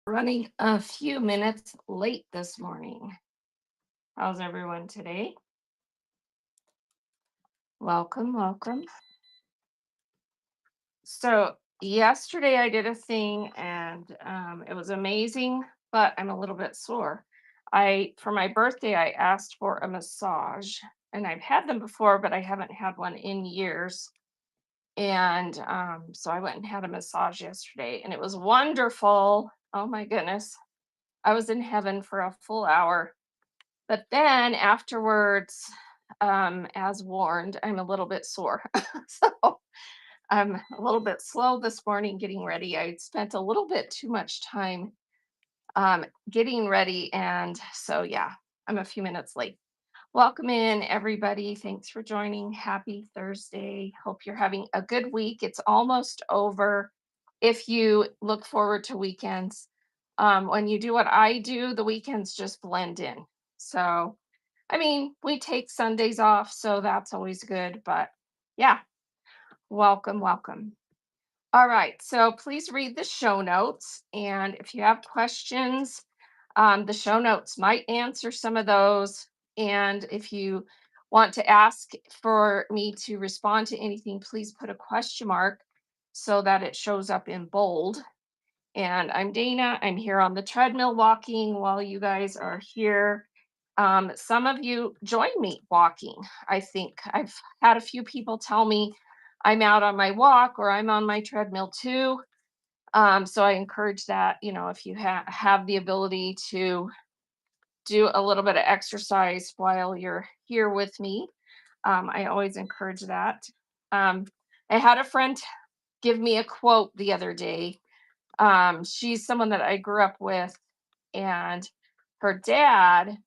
Running a few minutes late this morning. How's everyone today? Welcome, welcome. So, yesterday I did a thing and it was amazing, but I'm a little bit sore. For my birthday, I asked for a massage and I've had them before, but I haven't had one in years. And so I went and had a massage yesterday and it was wonderful. Oh my goodness. I was in heaven for a full hour. But then afterwards, as warned, I'm a little bit sore. So I'm a little bit slow this morning getting ready. I spent a little bit too much time getting ready. And so, yeah, I'm a few minutes late. Welcome in, everybody. Thanks for joining. Happy Thursday. Hope you're having a good week. It's almost over. If you look forward to weekends, when you do what I do, the weekends just blend in. So, I mean, we take Sundays off, so that's always good. But yeah, welcome, welcome. All right, so please read the show notes. And if you have questions, the show notes might answer some of those. And if you want to ask for me to respond to anything, please put a question mark so that it shows up in bold. And I'm Dana. I'm here on the treadmill walking while you guys are here. Some of you join me walking. I think I've had a few people tell me I'm out on my walk or I'm on my treadmill too. So I encourage that, if you have the ability to do a little bit of exercise while you're here with me, I always encourage that. Um, I had a friend give me a quote the other day. She's someone that I grew up with, and her dad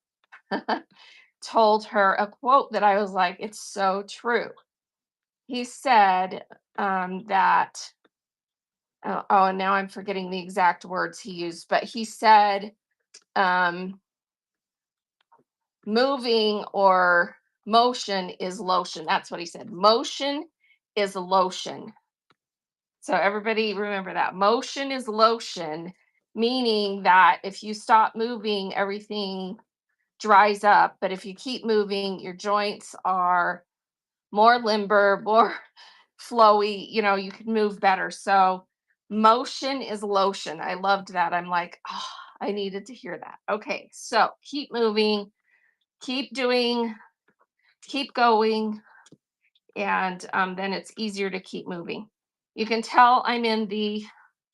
told her a quote that I was like, it's so true. He said that, and now I'm forgetting the exact words he used, but he said, um, moving or motion is lotion. That's what he said. Motion is lotion. So everybody remember that. Motion is lotion, meaning that if you stop moving, everything dries up. But if you keep moving, your joints are more limber, more flowy, you can move better. So motion is lotion. I loved that. I'm like, oh, I needed to hear that. Okay, so keep moving, keep doing, keep going, and then it's easier to keep moving. You can tell I'm in the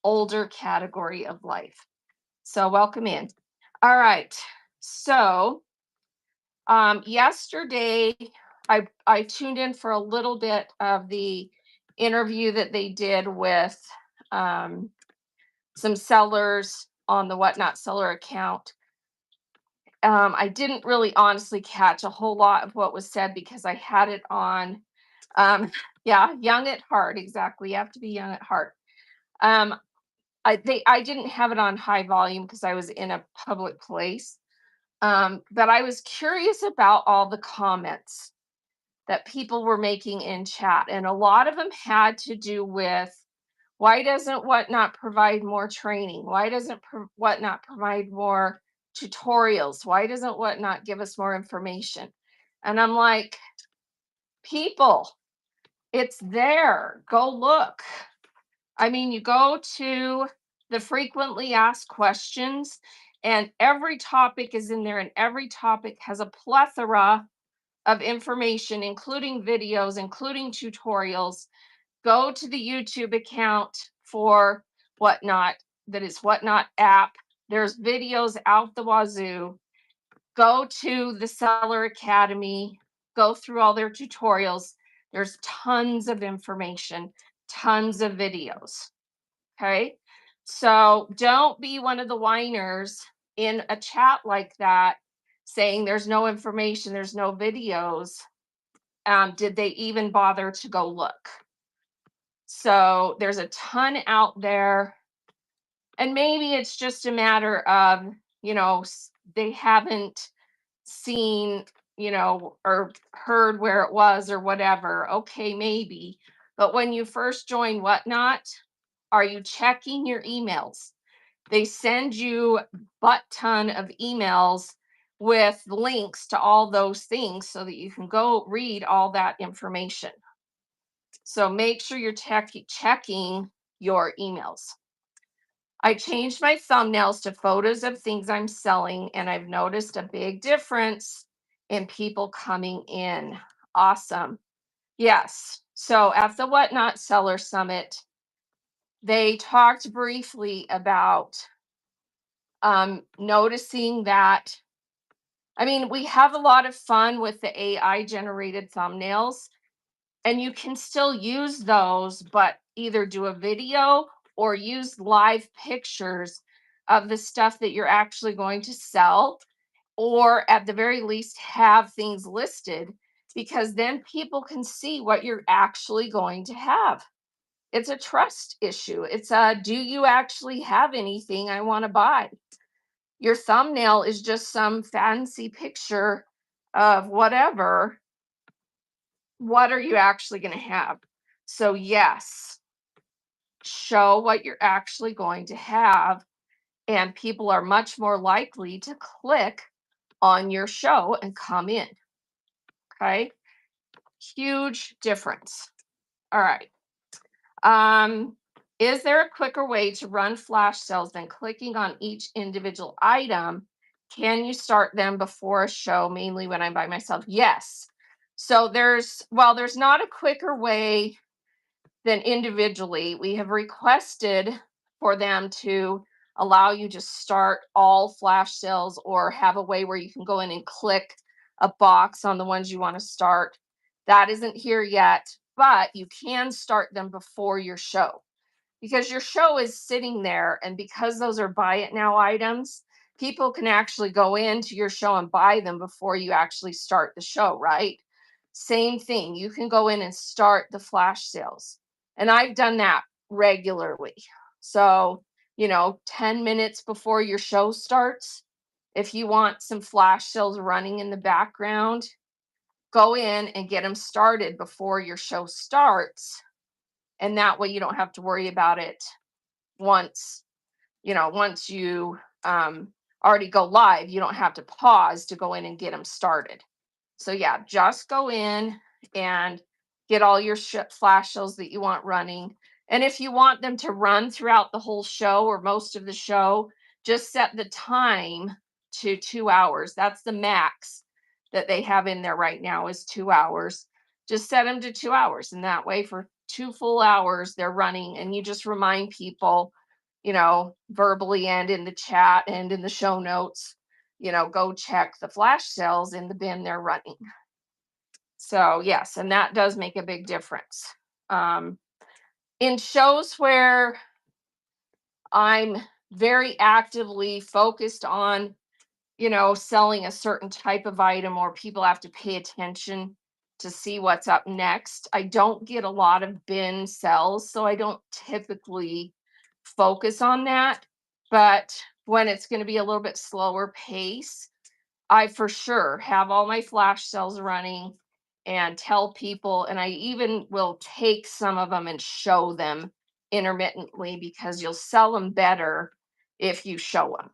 older category of life. So welcome in. All right. So yesterday I tuned in for a little bit of the interview that they did with um, some sellers on the Whatnot Seller account. I didn't really honestly catch a whole lot of what was said because I had it on. Um, yeah, young at heart, exactly. You have to be young at heart. Um, I didn't have it on high volume because I was in a public place. But I was curious about all the comments that people were making in chat, and a lot of them had to do with why doesn't Whatnot provide more training? Why doesn't Whatnot provide more tutorials? Why doesn't Whatnot give us more information? And I'm like, people, it's there. Go look. I mean, you go to the frequently asked questions, and every topic is in there, and every topic has a plethora of information, including videos, including tutorials. Go to the YouTube account for Whatnot, that is Whatnot app. There's videos out the wazoo. Go to the Seller Academy, go through all their tutorials. There's tons of information, tons of videos. Okay. So don't be one of the whiners in a chat like that saying there's no information, there's no videos. Did they even bother to go look? So there's a ton out there. And maybe it's just a matter of, they haven't seen, or heard where it was or whatever. Okay, maybe. But when you first join Whatnot, are you checking your emails? They send you butt ton of emails with links to all those things so that you can go read all that information. So make sure you're checking your emails. I changed my thumbnails to photos of things I'm selling, and I've noticed a big difference in people coming in. Awesome. Yes. So at the Whatnot Seller Summit, they talked briefly about noticing that. I mean, we have a lot of fun with the AI generated thumbnails, and you can still use those, but either do a video or use live pictures of the stuff that you're actually going to sell, or at the very least, have things listed because then people can see what you're actually going to have. It's a trust issue. It's a, do you actually have anything I want to buy? Your thumbnail is just some fancy picture of whatever. What are you actually going to have? So, yes, show what you're actually going to have, and people are much more likely to click on your show and come in. Okay. Huge difference. All right. Is there a quicker way to run flash sales than clicking on each individual item? Can you start them before a show, mainly when I'm by myself? Yes. So there's not a quicker way than individually. We have requested for them to allow you to start all flash sales or have a way where you can go in and click a box on the ones you want to start. That isn't here yet, but you can start them before your show because your show is sitting there. And because those are buy it now items, people can actually go into your show and buy them before you actually start the show, right? Same thing. You can go in and start the flash sales. And I've done that regularly. So, 10 minutes before your show starts, if you want some flash sales running in the background, go in and get them started before your show starts. And that way you don't have to worry about it once, once you already go live, you don't have to pause to go in and get them started. So yeah, just go in and get all your flash sales that you want running. And if you want them to run throughout the whole show or most of the show, just set the time to 2 hours. That's the max that they have in there right now is 2 hours. Just set them to 2 hours. And that way for 2 full hours, they're running. And you just remind people, verbally and in the chat and in the show notes, go check the flash sales in the bin they're running. So, yes, and that does make a big difference. Um, in shows where I'm very actively focused on, selling a certain type of item or people have to pay attention to see what's up next, I don't get a lot of bin sells. So I don't typically focus on that. But when it's going to be a little bit slower pace, I for sure have all my flash sales running and tell people, and I even will take some of them and show them intermittently because you'll sell them better if you show them.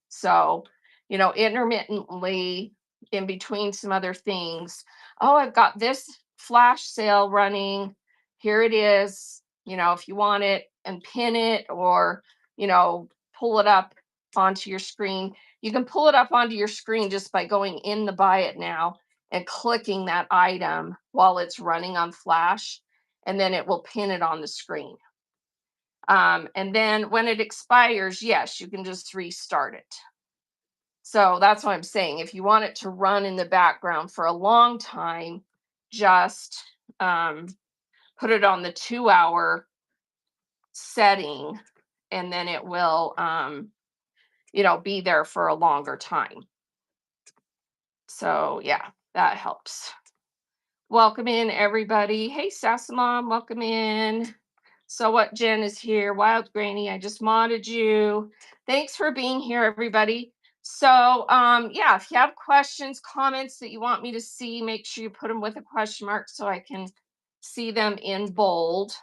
So, intermittently in between some other things, oh, I've got this flash sale running. Here it is. If you want it and pin it or, pull it up onto your screen. You can pull it up onto your screen just by going in the buy it now and clicking that item while it's running on flash, and then it will pin it on the screen. And then when it expires, yes, you can just restart it. So that's what I'm saying. If you want it to run in the background for a long time, just put it on the 2 hour setting, and then it will, be there for a longer time. So yeah, that helps. Welcome in, everybody. Hey, Sassamon, welcome in. So what, Jen is here. Wild Granny, I just modded you. Thanks for being here, everybody. So yeah, if you have questions, comments that you want me to see, make sure you put them with a question mark so I can see them in bold.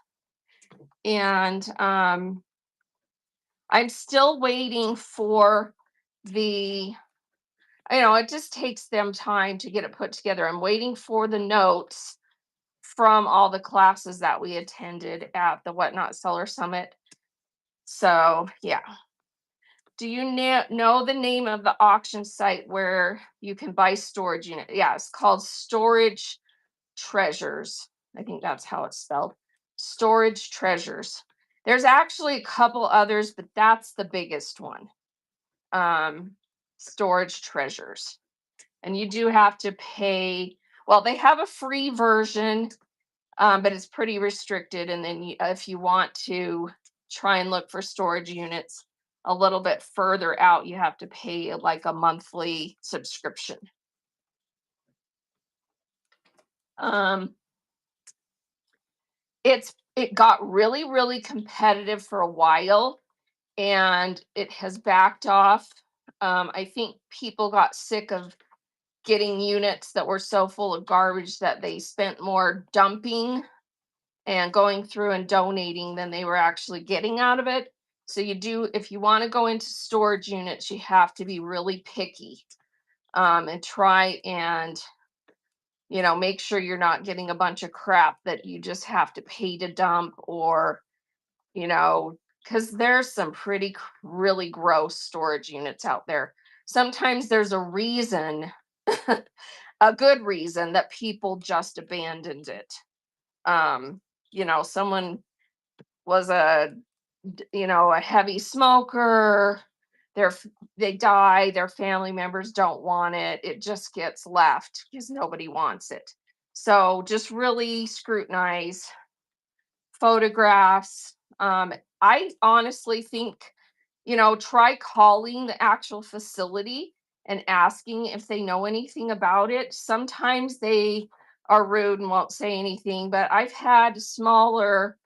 And I'm still waiting for the, it just takes them time to get it put together. I'm waiting for the notes from all the classes that we attended at the Whatnot Seller Summit. So, yeah. Do you know the name of the auction site where you can buy storage unit? Yeah, it's called Storage Treasures. I think that's how it's spelled. Storage Treasures. There's actually a couple others, but that's the biggest one. Storage Treasures. And you do have to pay. Well, they have a free version, but it's pretty restricted. And then if you want to try and look for storage units a little bit further out, you have to pay like a monthly subscription. Um, it got really competitive for a while, and it has backed off. I think people got sick of getting units that were so full of garbage that they spent more dumping and going through and donating than they were actually getting out of it. So if you want to go into storage units, you have to be really picky, and try and, make sure you're not getting a bunch of crap that you just have to pay to dump, or, because there's some really gross storage units out there. Sometimes there's a reason, a good reason that people just abandoned it. Someone was a heavy smoker. They die, their family members don't want it. It just gets left because nobody wants it. So just really scrutinize photographs. I honestly think, try calling the actual facility and asking if they know anything about it. Sometimes they are rude and won't say anything, but I've had smaller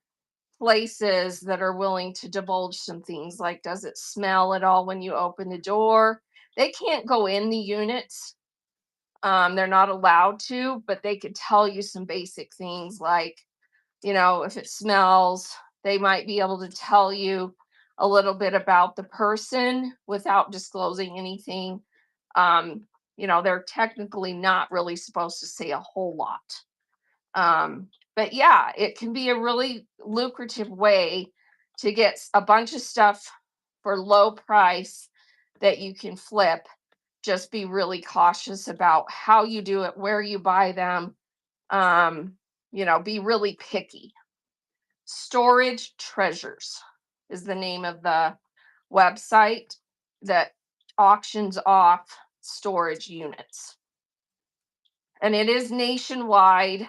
places that are willing to divulge some things, like, does it smell at all when you open the door? They can't go in the units. They're not allowed to, but they could tell you some basic things like, if it smells, they might be able to tell you a little bit about the person without disclosing anything. They're technically not really supposed to say a whole lot. But yeah, it can be a really lucrative way to get a bunch of stuff for low price that you can flip. Just be really cautious about how you do it, where you buy them. Be really picky. Storage Treasures is the name of the website that auctions off storage units. And it is nationwide.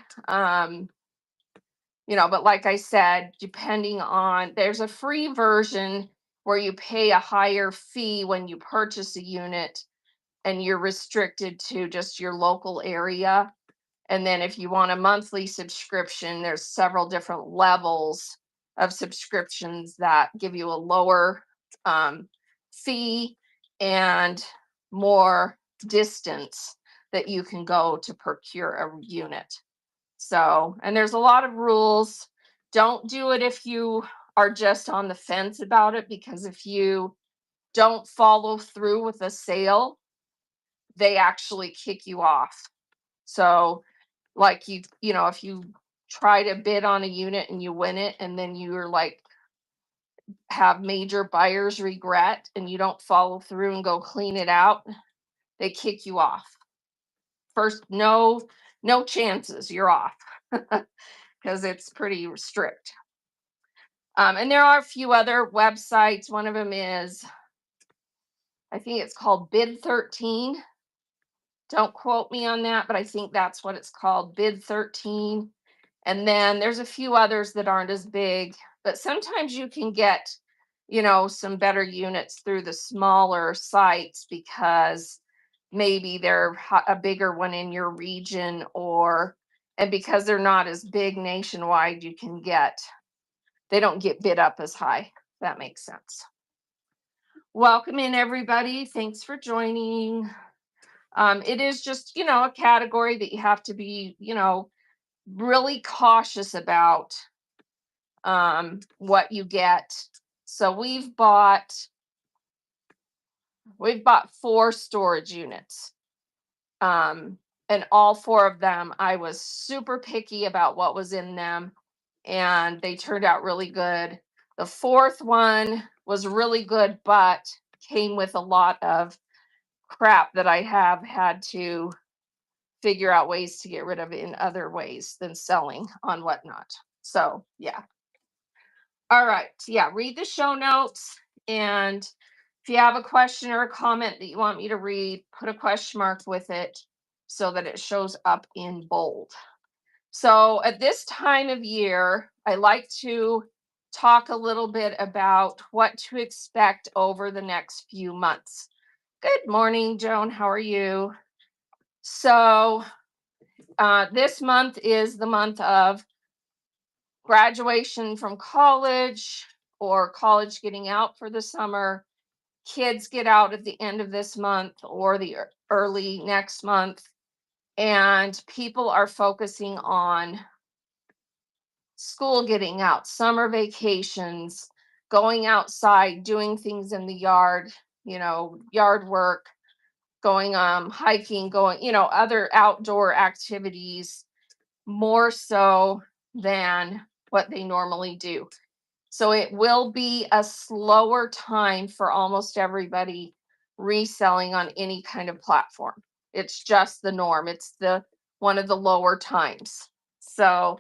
But like I said, there's a free version where you pay a higher fee when you purchase a unit, and you're restricted to just your local area. And then if you want a monthly subscription, there's several different levels of subscriptions that give you a lower fee and more distance that you can go to procure a unit. So, and there's a lot of rules. Don't do it if you are just on the fence about it, because if you don't follow through with a sale, they actually kick you off. So, like, if you try to bid on a unit and you win it, and then you're like, have major buyer's regret, and you don't follow through and go clean it out, they kick you off. First, no chances, you're off. Because it's pretty strict. And there are a few other websites. One of them is, I think it's called Bid 13. Don't quote me on that, but I think that's what it's called, Bid 13. And then there's a few others that aren't as big, but sometimes you can get, some better units through the smaller sites, because maybe they're a bigger one in your region, and because they're not as big nationwide, they don't get bid up as high. If that makes sense. Welcome in, everybody. Thanks for joining. It is just, a category that you have to be, really cautious about what you get. So we've bought 4 storage units. Um, and all 4 of them, I was super picky about what was in them, and they turned out really good. The fourth one was really good, but came with a lot of crap that I have had to figure out ways to get rid of in other ways than selling on Whatnot. So, yeah. All right. Yeah, read the show notes. And if you have a question or a comment that you want me to read, put a question mark with it so that it shows up in bold. So, at this time of year, I like to talk a little bit about what to expect over the next few months. Good morning, Joan. How are you? So, this month is the month of graduation from college or college getting out for the summer. Kids get out at the end of this month or the early next month, and people are focusing on school getting out, summer vacations, going outside, doing things in the yard, yard work, going hiking, going, other outdoor activities more so than what they normally do. So it will be a slower time for almost everybody reselling on any kind of platform. It's just the norm. It's the one of the lower times. So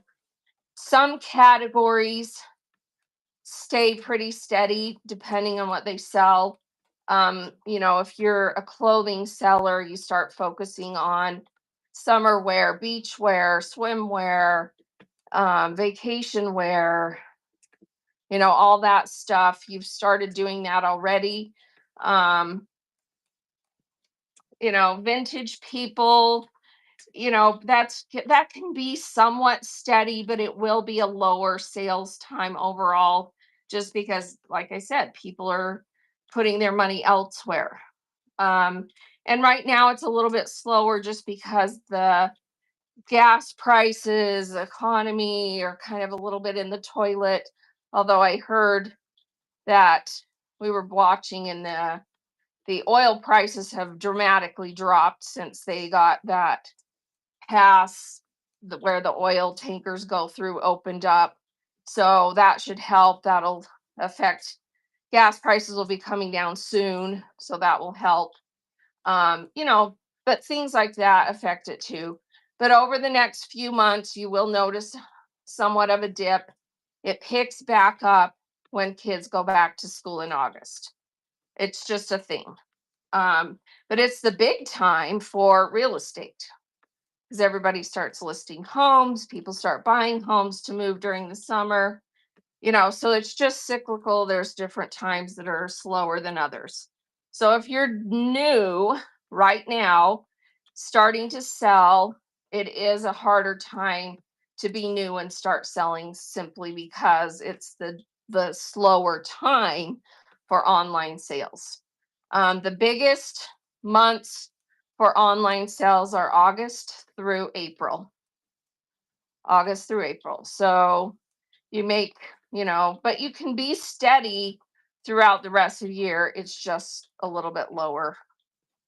some categories stay pretty steady depending on what they sell. If you're a clothing seller, you start focusing on summer wear, beach wear, swimwear, vacation wear, all that stuff. You've started doing that already. Um, Vintage people, that can be somewhat steady, but it will be a lower sales time overall, just because, like I said, people are putting their money elsewhere. Um, and right now it's a little bit slower just because the gas prices, economy are kind of a little bit in the toilet. Although I heard that we were watching and the oil prices have dramatically dropped since they got that pass where the oil tankers go through opened up. So that should help. That'll affect gas prices will be coming down soon. So that will help. But things like that affect it too. But over the next few months, you will notice somewhat of a dip. It picks back up when kids go back to school in August. It's just a thing. But it's the big time for real estate because everybody starts listing homes, people start buying homes to move during the summer, so it's just cyclical. There's different times that are slower than others. So if you're new right now, starting to sell, it is a harder time to be new and start selling simply because it's the slower time for online sales. The biggest months for online sales are August through April. August through April. So you make, but you can be steady throughout the rest of the year. It's just a little bit lower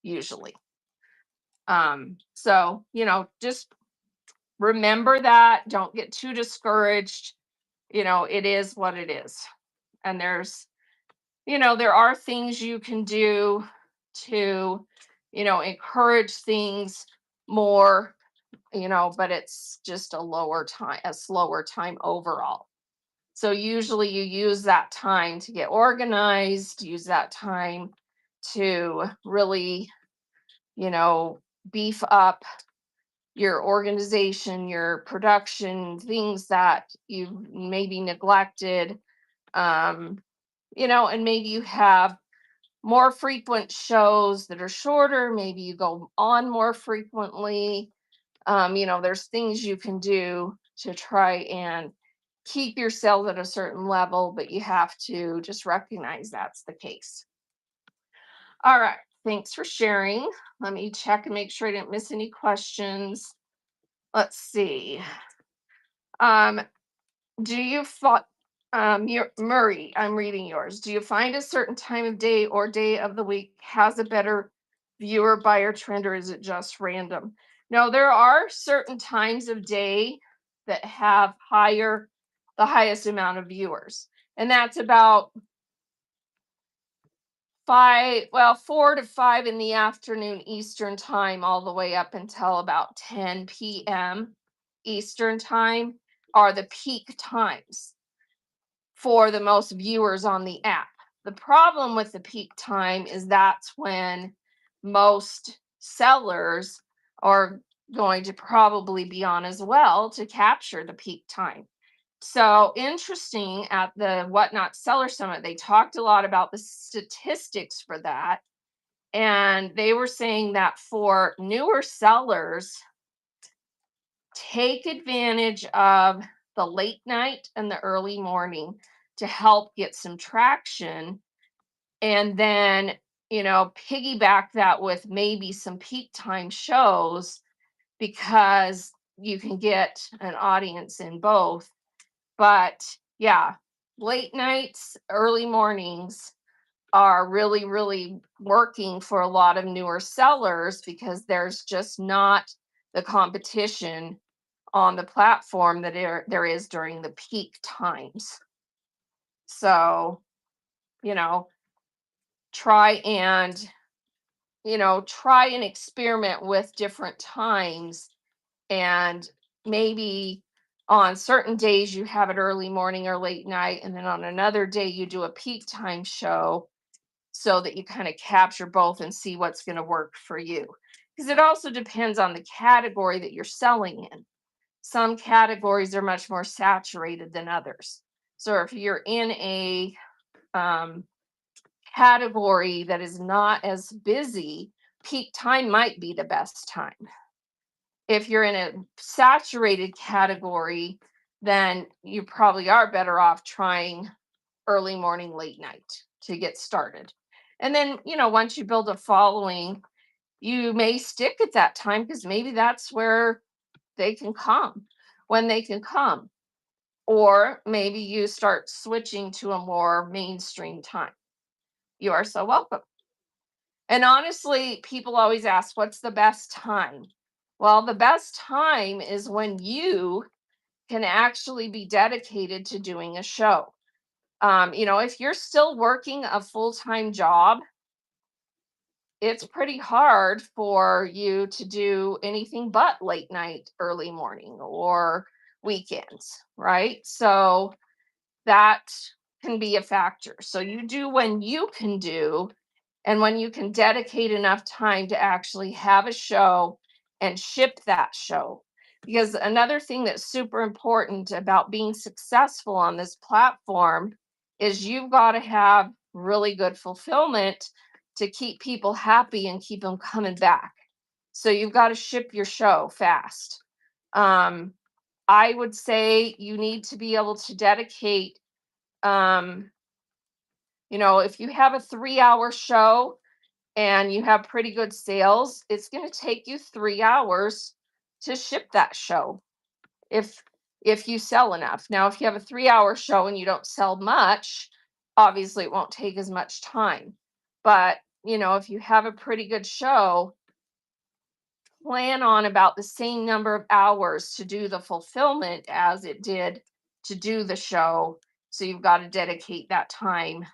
usually. So, just remember that. Don't get too discouraged. It is what it is. And there are things you can do to, encourage things more, but it's just a slower time overall. So usually you use that time to get organized, use that time to really, you know, beef up your organization, your production, things that you've maybe neglected. Um, and maybe you have more frequent shows that are shorter, maybe you go on more frequently. There's things you can do to try and keep your sales at a certain level, but you have to just recognize that's the case. All right. Thanks for sharing. Let me check and make sure I didn't miss any questions. Let's see. Um, do you Murray, I'm reading yours. Do you find a certain time of day or day of the week has a better viewer buyer trend, or is it just random? No, there are certain times of day that have the highest amount of viewers. And that's about 4 to 5 in the afternoon Eastern time, all the way up until about 10 p.m. Eastern time are the peak times for the most viewers on the app. The problem with the peak time is that's when most sellers are going to probably be on as well to capture the peak time. So interesting, at the Whatnot Seller Summit, they talked a lot about the statistics for that. And they were saying that for newer sellers, take advantage of the late night and the early morning to help get some traction. And then, piggyback that with maybe some peak time shows, because you can get an audience in both. But yeah, late nights, early mornings are really, really working for a lot of newer sellers because there's just not the competition on the platform that there is during the peak times. So, you know, try and, try and experiment with different times, and maybe on certain days you have it early morning or late night, and then on another day you do a peak time show, so that you kind of capture both and see what's going to work for you. Because it also depends on the category that you're selling in. Some categories are much more saturated than others. So if you're in a um, category that is not as busy, peak time might be the best time. If you're in a saturated category, then you probably are better off trying early morning, late night to get started. And then, once you build a following, you may stick at that time because maybe that's where they can come when they can come. Or maybe you start switching to a more mainstream time. You are so welcome. And honestly, people always ask, what's the best time? Well, the best time is when you can actually be dedicated to doing a show. If you're still working a full-time job, it's pretty hard for you to do anything but late night, early morning, or weekends, right? So that can be a factor. So you do when you can do, and when you can dedicate enough time to actually have a show and ship that show. Because another thing that's super important about being successful on this platform is you've got to have really good fulfillment to keep people happy and keep them coming back. So you've got to ship your show fast. Um, I would say you need to be able to dedicate, um, if you have a 3-hour show and you have pretty good sales, it's going to take you 3 hours to ship that show if if you sell enough. Now, if you have a 3-hour show and you don't sell much, obviously it won't take as much time. But, if you have a pretty good show, plan on about the same number of hours to do the fulfillment as it did to do the show. So you've got to dedicate that time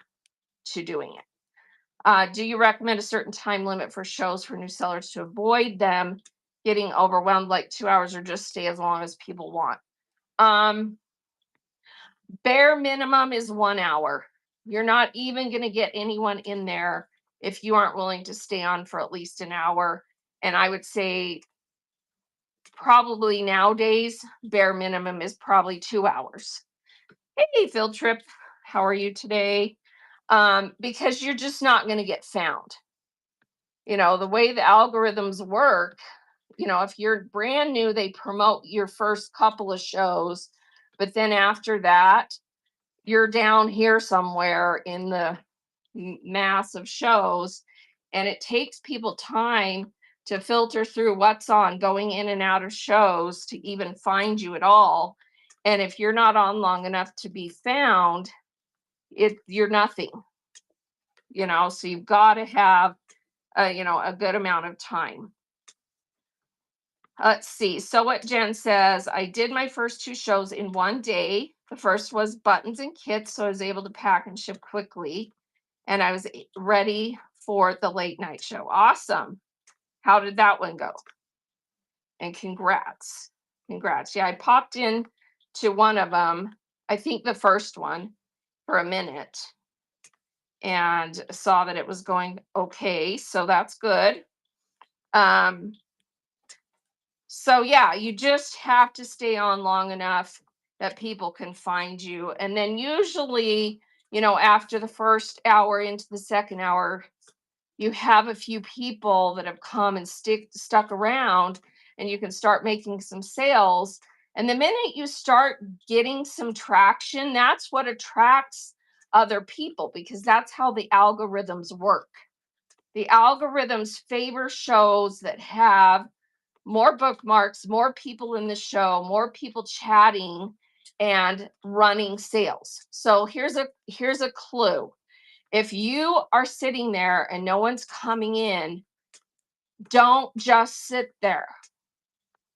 to doing it. Do you recommend a certain time limit for shows for new sellers to avoid them getting overwhelmed, like 2 hours, or just stay as long as people want? Um, Bare minimum is 1 hour. You're not even going to get anyone in there if you aren't willing to stay on for at least an hour. And I would say probably nowadays, bare minimum is probably 2 hours. Hey, Field Trip, how are you today? Because you're just not going to get found. The way the algorithms work, if you're brand new, they promote your first couple of shows, but then after that, you're down here somewhere in the mass of shows, and it takes people time to filter through what's on, going in and out of shows to even find you at all. And if you're not on long enough to be found, you're nothing, so you've got to have a good amount of time. Let's see. So what Jen says, I did my first two shows in one day. The first was buttons and kits, so I was able to pack and ship quickly, and I was ready for the late night show. Awesome. How did that one go? And congrats. Congrats. Yeah, I popped in to one of them, I think the first one, for a minute, and saw that it was going okay. So that's good. Um, so yeah, you just have to stay on long enough that people can find you. And then usually, after the first hour into the second hour, you have a few people that have come and stuck around, and you can start making some sales. And the minute you start getting some traction, that's what attracts other people, because that's how the algorithms work. The algorithms favor shows that have more bookmarks, more people in the show, more people chatting and running sales. So here's a clue. If you are sitting there and no one's coming in, don't just sit there.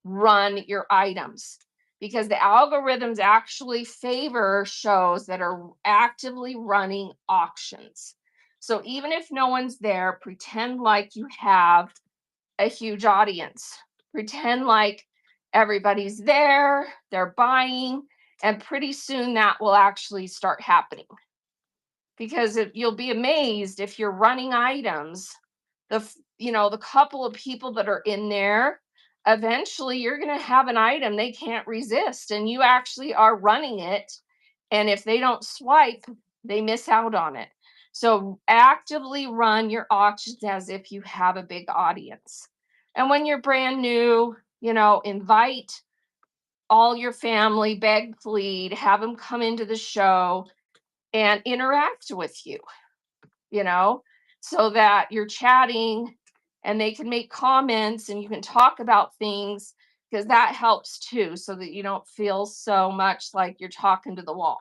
Run your items, because the algorithms actually favor shows that are actively running auctions. So even if no one's there, pretend like you have a huge audience. Pretend like everybody's there, they're buying, and pretty soon that will actually start happening. Because you'll be amazed, if you're running items, the couple of people that are in there, eventually you're going to have an item they can't resist, and you actually are running it, and if they don't swipe, they miss out on it. So actively run your auctions as if you have a big audience. And when you're brand new, invite all your family, beg, plead, have them come into the show and interact with you, you know, so that you're chatting and they can make comments and you can talk about things, because that helps too, so that you don't feel so much like you're talking to the wall.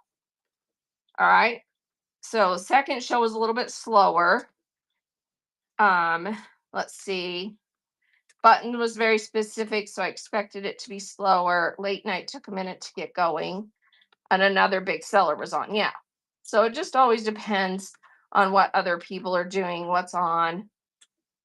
All right. So second show was a little bit slower. Um, let's see. Button was very specific, so I expected it to be slower. Late night took a minute to get going, and another big seller was on. Yeah. So it just always depends on what other people are doing, what's on.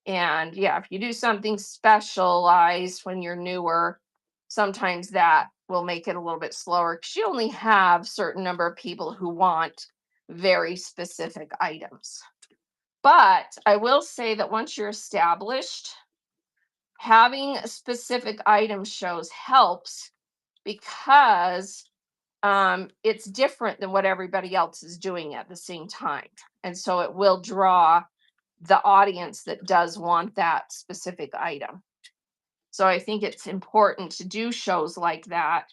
And yeah, if you do something specialized when you're newer, sometimes that will make it a little bit slower, because you only have certain number of people who want very specific items. But I will say that once you're established, having specific item shows helps, because it's different than what everybody else is doing at the same time. And so it will draw the audience that does want that specific item. So I think it's important to do shows like that,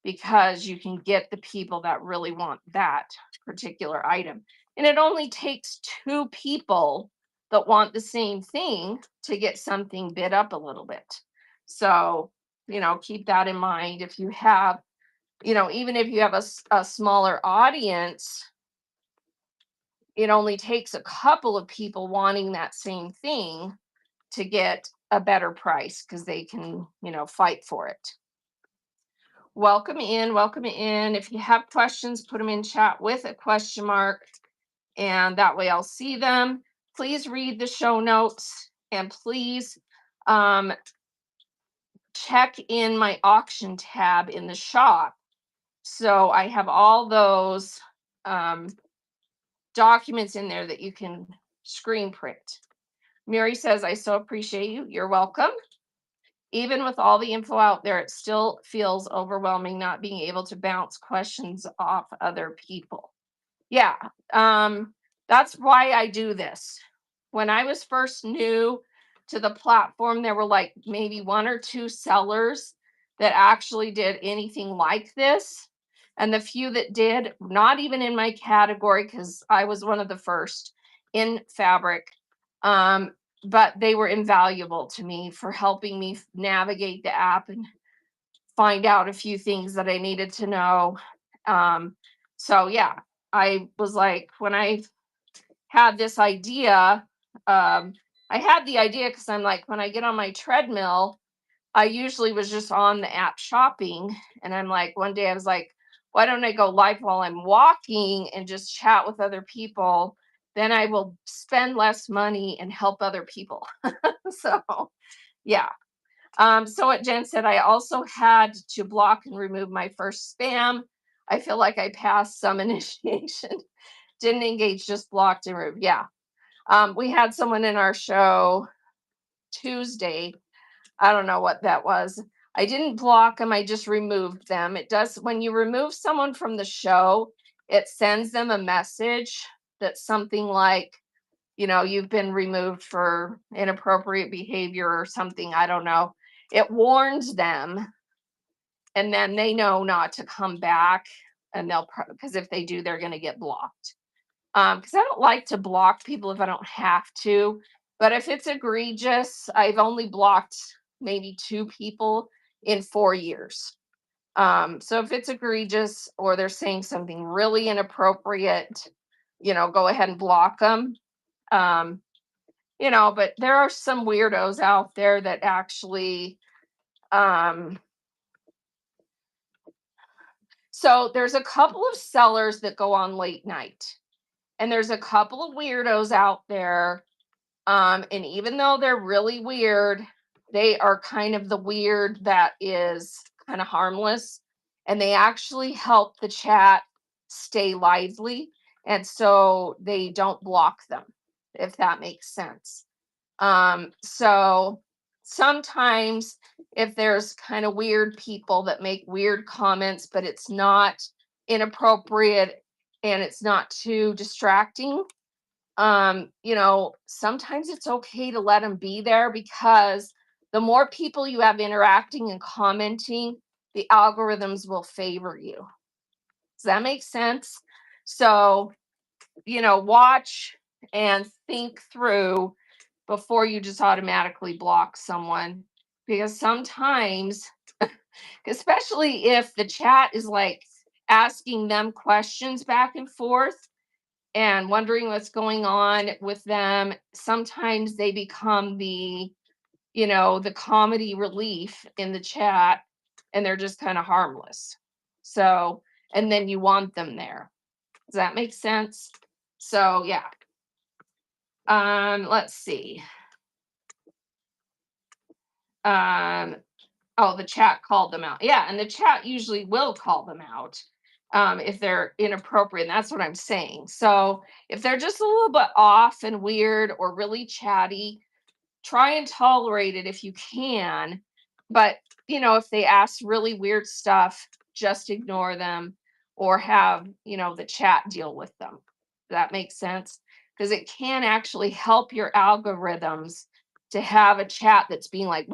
because you can get the people that really want that particular item. And it only takes two people that want the same thing to get something bid up a little bit. So, keep that in mind. If you have, even if you have a smaller audience, it only takes a couple of people wanting that same thing to get a better price, because they can, fight for it. Welcome in, welcome in. If you have questions, put them in chat with a question mark, and that way I'll see them. Please read the show notes, and please check in my auction tab in the shop. So I have all those documents in there that you can screen print. Mary says, I so appreciate you. You're welcome. Even with all the info out there, it still feels overwhelming not being able to bounce questions off other people. Yeah, that's why I do this. When I was first new to the platform, there were like maybe one or two sellers that actually did anything like this. And the few that did, not even in my category, because I was one of the first in fabric, but they were invaluable to me for helping me navigate the app and find out a few things that I needed to know. Um, so yeah, I was like, when I had this idea, um, I had the idea because I'm like, when I get on my treadmill, I usually was just on the app shopping. And I'm like, one day I was like, why don't I go live while I'm walking and just chat with other people? Then I will spend less money and help other people. So, yeah. So what Jen said, I also had to block and remove my first spam. I feel like I passed some initiation. Didn't engage, just blocked and removed. Yeah. We had someone in our show Tuesday. I don't know what that was. I didn't block them, I just removed them. It does, when you remove someone from the show, it sends them a message that's something like, you've been removed for inappropriate behavior or something. I don't know. It warns them, and then they know not to come back. And because if they do, they're going to get blocked. Because I don't like to block people if I don't have to. But if it's egregious, I've only blocked maybe 2 people in 4 years. So if it's egregious or they're saying something really inappropriate, go ahead and block them. Um, but there are some weirdos out there that actually, um, so there's a couple of sellers that go on late night, and there's a couple of weirdos out there. And even though they're really weird, they are kind of the weird that is kind of harmless. And they actually help the chat stay lively. And so they don't block them, if that makes sense. So sometimes if there's kind of weird people that make weird comments, but it's not inappropriate and it's not too distracting, sometimes it's okay to let them be there, because the more people you have interacting and commenting, the algorithms will favor you. Does that make sense? So, watch and think through before you just automatically block someone, because sometimes, especially if the chat is like asking them questions back and forth and wondering what's going on with them, sometimes they become the comedy relief in the chat, and they're just kind of harmless. So, and then you want them there. Does that make sense? So, yeah. Let's see. Um, oh, the chat called them out. Yeah, and the chat usually will call them out if they're inappropriate. And that's what I'm saying. So if they're just a little bit off and weird or really chatty, try and tolerate it if you can. But, if they ask really weird stuff, just ignore them or have, the chat deal with them. That makes sense, because it can actually help your algorithms to have a chat that's being like,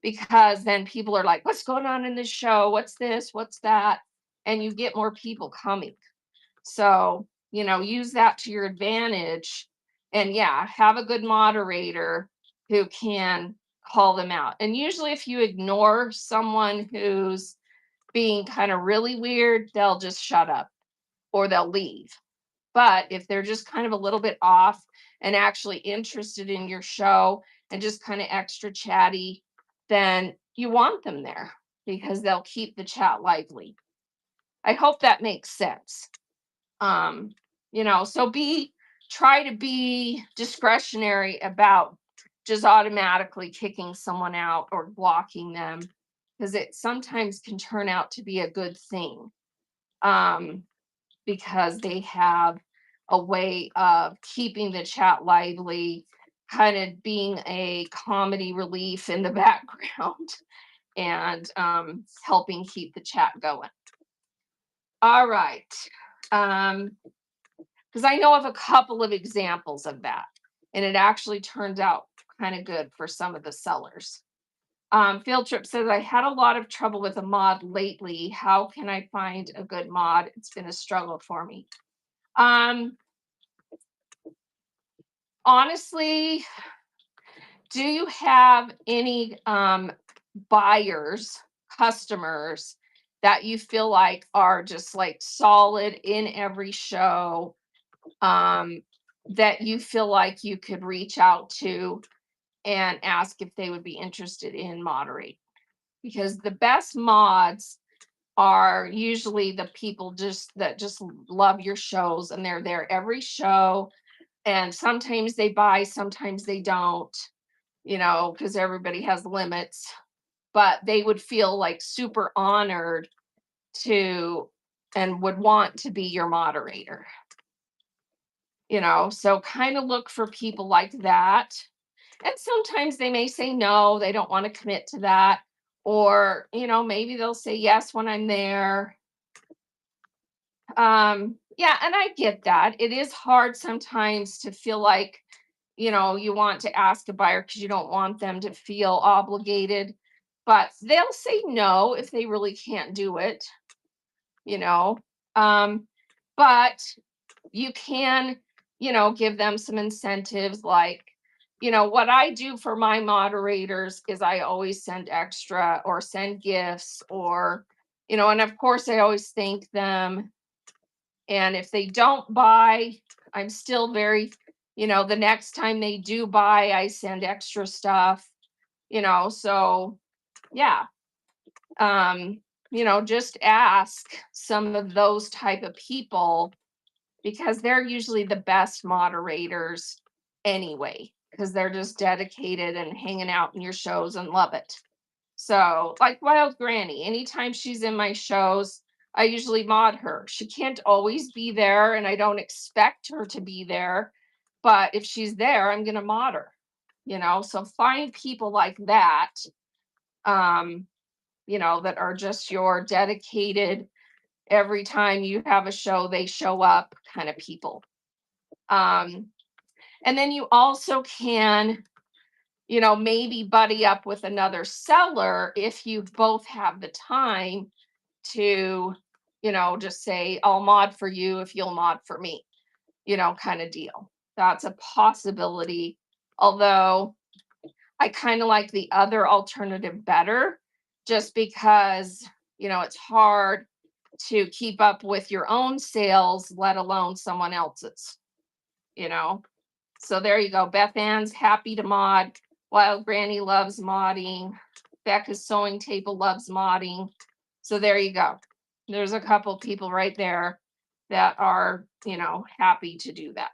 because then people are like, what's going on in this show? What's this? What's that? And you get more people coming. So, use that to your advantage. And yeah, have a good moderator who can call them out. And usually, if you ignore someone who's being kind of really weird, they'll just shut up or they'll leave. But if they're just kind of a little bit off and actually interested in your show and just kind of extra chatty, then you want them there because they'll keep the chat lively. I hope that makes sense. Um, so try to be discretionary about just automatically kicking someone out or blocking them, because it sometimes can turn out to be a good thing. Because they have a way of keeping the chat lively, kind of being a comedy relief in the background, and helping keep the chat going. All right. Because I know of a couple of examples of that, and it actually turned out kind of good for some of the sellers. Field Trip says, I had a lot of trouble with a mod lately. How can I find a good mod? It's been a struggle for me. Honestly, do you have any buyers customers that you feel like are just like solid in every show, um, that you feel like you could reach out to and ask if they would be interested in moderating. Because the best mods are usually the people just love your shows and they're there every show. And sometimes they buy, sometimes they don't, because everybody has limits. But they would feel like super honored to and would want to be your moderator. So kind of look for people like that. And sometimes they may say no, they don't want to commit to that. Or, maybe they'll say yes when I'm there. Yeah, and I get that. It is hard sometimes to feel like, you want to ask a buyer because you don't want them to feel obligated, but they'll say no if they really can't do it, you know. Um, but you can, give them some incentives like, what I do for my moderators is I always send extra or send gifts or, and of course I always thank them. And if they don't buy, I'm still very, the next time they do buy, I send extra stuff, so yeah. Um, just ask some of those type of people because they're usually the best moderators anyway, because they're just dedicated and hanging out in your shows and love it. So, like Wild Granny, anytime she's in my shows, I usually mod her. She can't always be there, and I don't expect her to be there. But if she's there, I'm going to mod her, So find people like that, um, that are just your dedicated, every time you have a show, they show up kind of people. Um, and then you also can, maybe buddy up with another seller if you both have the time to, just say, I'll mod for you if you'll mod for me, kind of deal. That's a possibility. Although I kind of like the other alternative better, just because, it's hard to keep up with your own sales, let alone someone else's, you know. So there you go. Beth Ann's happy to mod. Wild Granny loves modding. Becca's sewing table loves modding. So there you go. There's a couple people right there that are, happy to do that.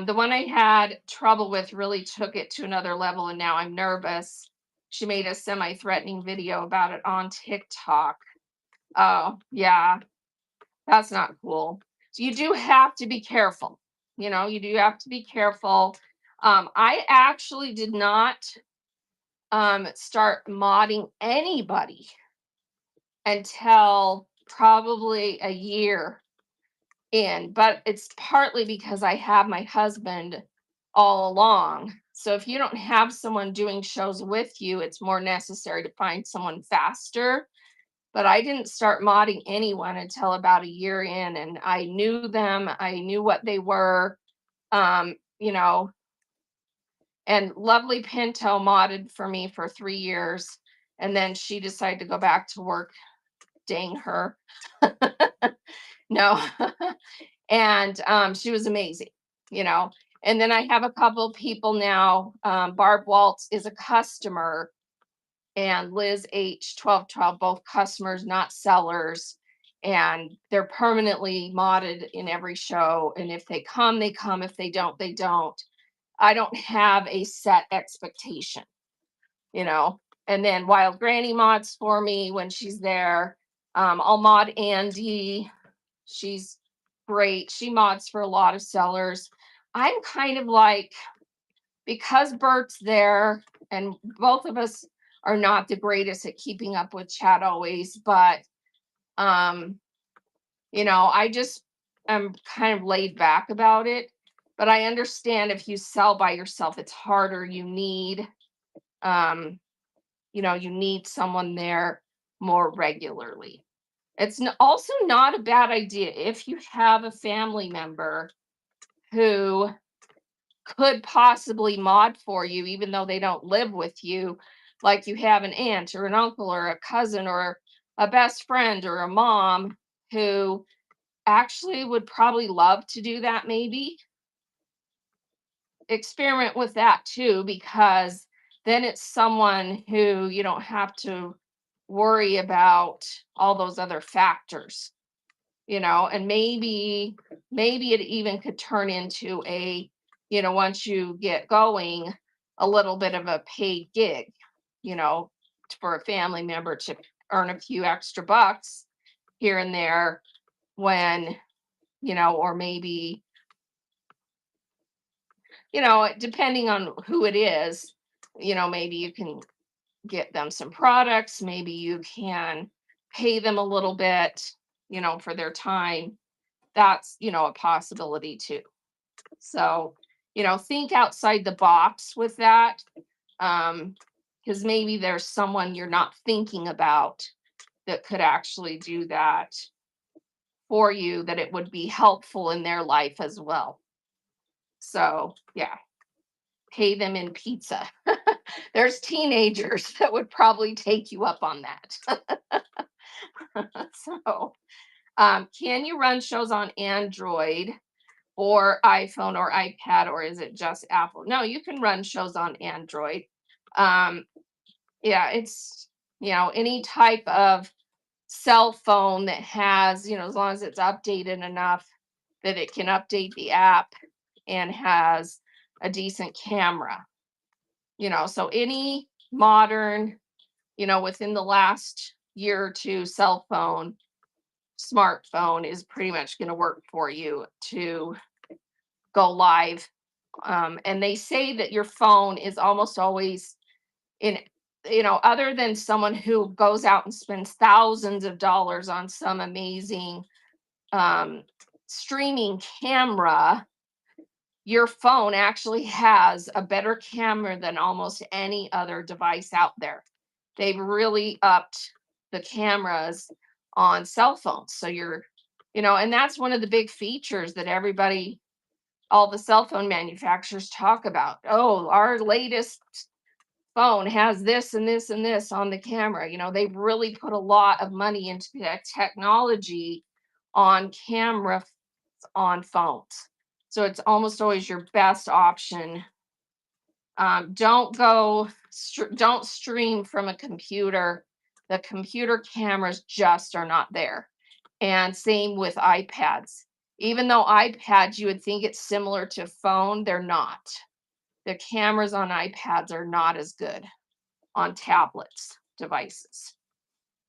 The one I had trouble with really took it to another level, and now I'm nervous. She made a semi-threatening video about it on TikTok. Oh, yeah, that's not cool. So you do have to be careful. You do have to be careful. I actually did not start modding anybody until probably a year in, but it's partly because I have my husband all along. So if you don't have someone doing shows with you, it's more necessary to find someone faster. But I didn't start modding anyone until about a year in, and I knew them, I knew what they were, um, you know, and Lovely Pinto modded for me for 3 years, and then she decided to go back to work. Dang her. No. And she was amazing, you know. And then I have a couple people now. Barb Waltz is a customer, and Liz H 1212, both customers, not sellers. And they're permanently modded in every show. And if they come, they come. If they don't, they don't. I don't have a set expectation, you know. And then Wild Granny mods for me when she's there. I'll mod Andy. She's great. She mods for a lot of sellers. I'm kind of like, because Bert's there, and both of us are not the greatest at keeping up with chat always, but um, I just am kind of laid back about it. But I understand if you sell by yourself, it's harder. Um, you need someone there more regularly. It's also not a bad idea if you have a family member who could possibly mod for you, even though they don't live with you. like you have an aunt or an uncle or a cousin or a best friend or a mom who actually would probably love to do that, maybe experiment with that too, because then it's someone who you don't have to worry about all those other factors, and maybe it even could turn into a, once you get going, a little bit of a paid gig, you know, for a family member to earn a few extra bucks here and there when, or maybe, depending on who it is, maybe you can get them some products, maybe you can pay them a little bit, for their time. That's, a possibility too. So, think outside the box with that. Because maybe there's someone you're not thinking about that could actually do that for you, that it would be helpful in their life as well. So, yeah, pay them in pizza. There's teenagers that would probably take you up on that. So, can you run shows on Android or iPhone or iPad, or is it just Apple? No, you can run shows on Android. Um, yeah, it's, any type of cell phone that has, as long as it's updated enough that it can update the app and has a decent camera, so any modern, within the last year or two cell phone, smartphone is pretty much going to work for you to go live. And they say that your phone is almost always in, other than someone who goes out and spends thousands of dollars on some amazing um, streaming camera, your phone actually has a better camera than almost any other device out there. They've really upped the cameras on cell phones. So and that's one of the big features that all the cell phone manufacturers talk about. Oh, our latest phone has this and this and this on the camera. They've really put a lot of money into the technology on camera on phones. So it's almost always your best option. Don't stream from a computer. The computer cameras just are not there. And same with iPads. Even though iPads, you would think it's similar to phone, they're not. The cameras on iPads are not as good on tablets devices.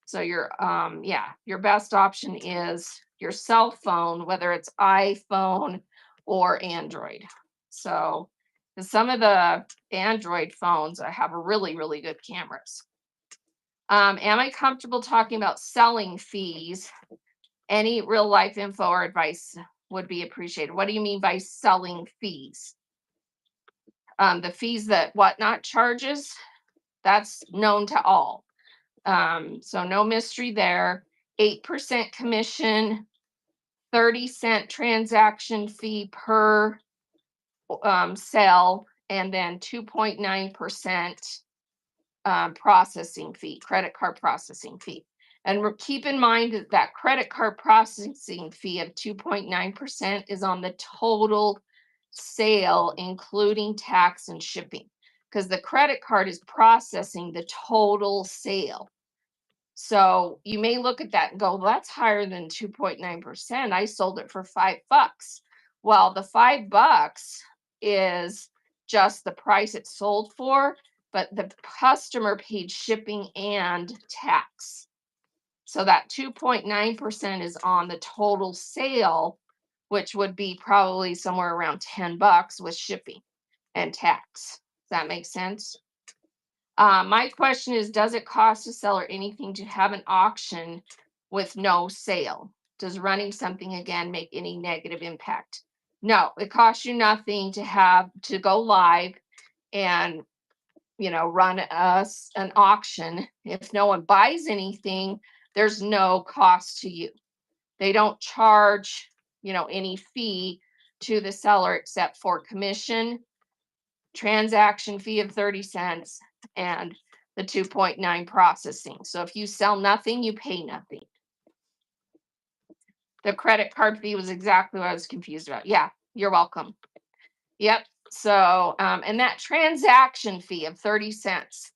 So your best option is your cell phone, whether it's iPhone or Android. So 'cause some of the Android phones have really, really good cameras. Am I comfortable talking about selling fees? Any real life info or advice would be appreciated. What do you mean by selling fees? The fees that Whatnot charges, that's known to all. So no mystery there. 8% commission, 30-cent transaction fee per sale, and then 2.9% processing fee, credit card processing fee. And keep in mind that that credit card processing fee of 2.9% is on the total sale, including tax and shipping, because the credit card is processing the total sale. So you may look at that and go, well, that's higher than 2.9%. I sold it for $5. Well, the $5 is just the price it sold for, but the customer paid shipping and tax. So that 2.9% is on the total sale, which would be probably somewhere around $10 with shipping and tax. Does that make sense? My question is, does it cost a seller anything to have an auction with no sale? Does running something again make any negative impact? No, it costs you nothing to go live and run us an auction. If no one buys anything, there's no cost to you. They don't charge, any fee to the seller except for commission, transaction fee of 30 cents, and the 2.9 processing. So if you sell nothing, you pay nothing. The credit card fee was exactly what I was confused about. Yeah, you're welcome. Yep. So, and that transaction fee of 30 cents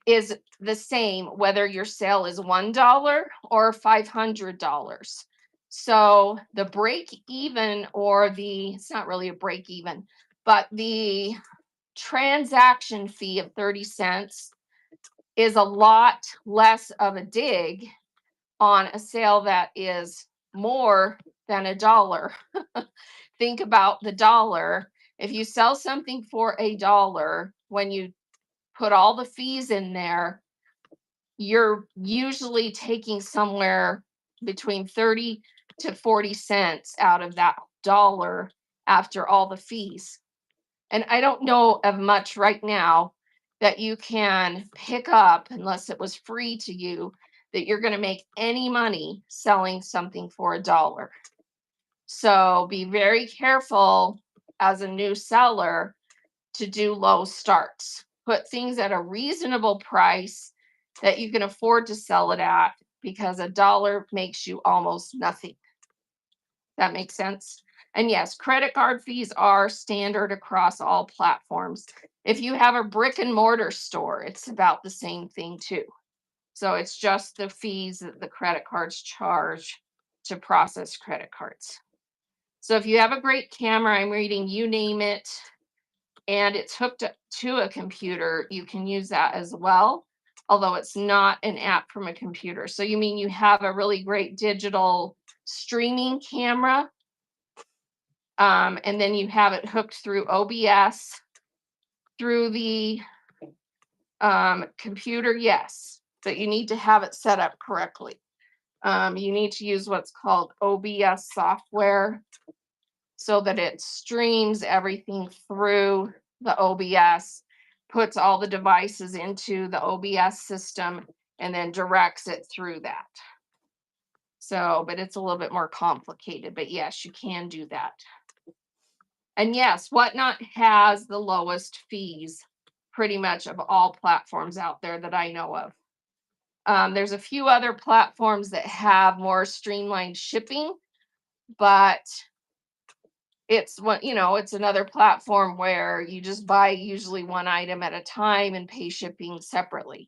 is the same whether your sale is $1 or $500. So the break even, or it's not really a break even, but the transaction fee of 30 cents is a lot less of a dig on a sale that is more than $1. Think about the dollar. If you sell something for $1, when you put all the fees in there, you're usually taking somewhere between 30 to 40 cents out of that dollar after all the fees. And I don't know of much right now that you can pick up, unless it was free to you, that you're going to make any money selling something for $1. So be very careful as a new seller to do low starts. Put things at a reasonable price that you can afford to sell it at, because $1 makes you almost nothing. That makes sense? And yes, credit card fees are standard across all platforms. If you have a brick and mortar store, it's about the same thing too. So it's just the fees that the credit cards charge to process credit cards. So if you have a great camera, I'm reading You Name It, and it's hooked up to a computer, you can use that as well, although it's not an app from a computer. So you mean you have a really great digital streaming camera, and then you have it hooked through OBS through the computer? Yes, but you need to have it set up correctly. You need to use what's called OBS software, so that it streams everything through the OBS, puts all the devices into the OBS system, and then directs it through that. So, but it's a little bit more complicated, but yes, you can do that. And yes, Whatnot has the lowest fees pretty much of all platforms out there that I know of. There's a few other platforms that have more streamlined shipping, but it's it's another platform where you just buy usually one item at a time and pay shipping separately.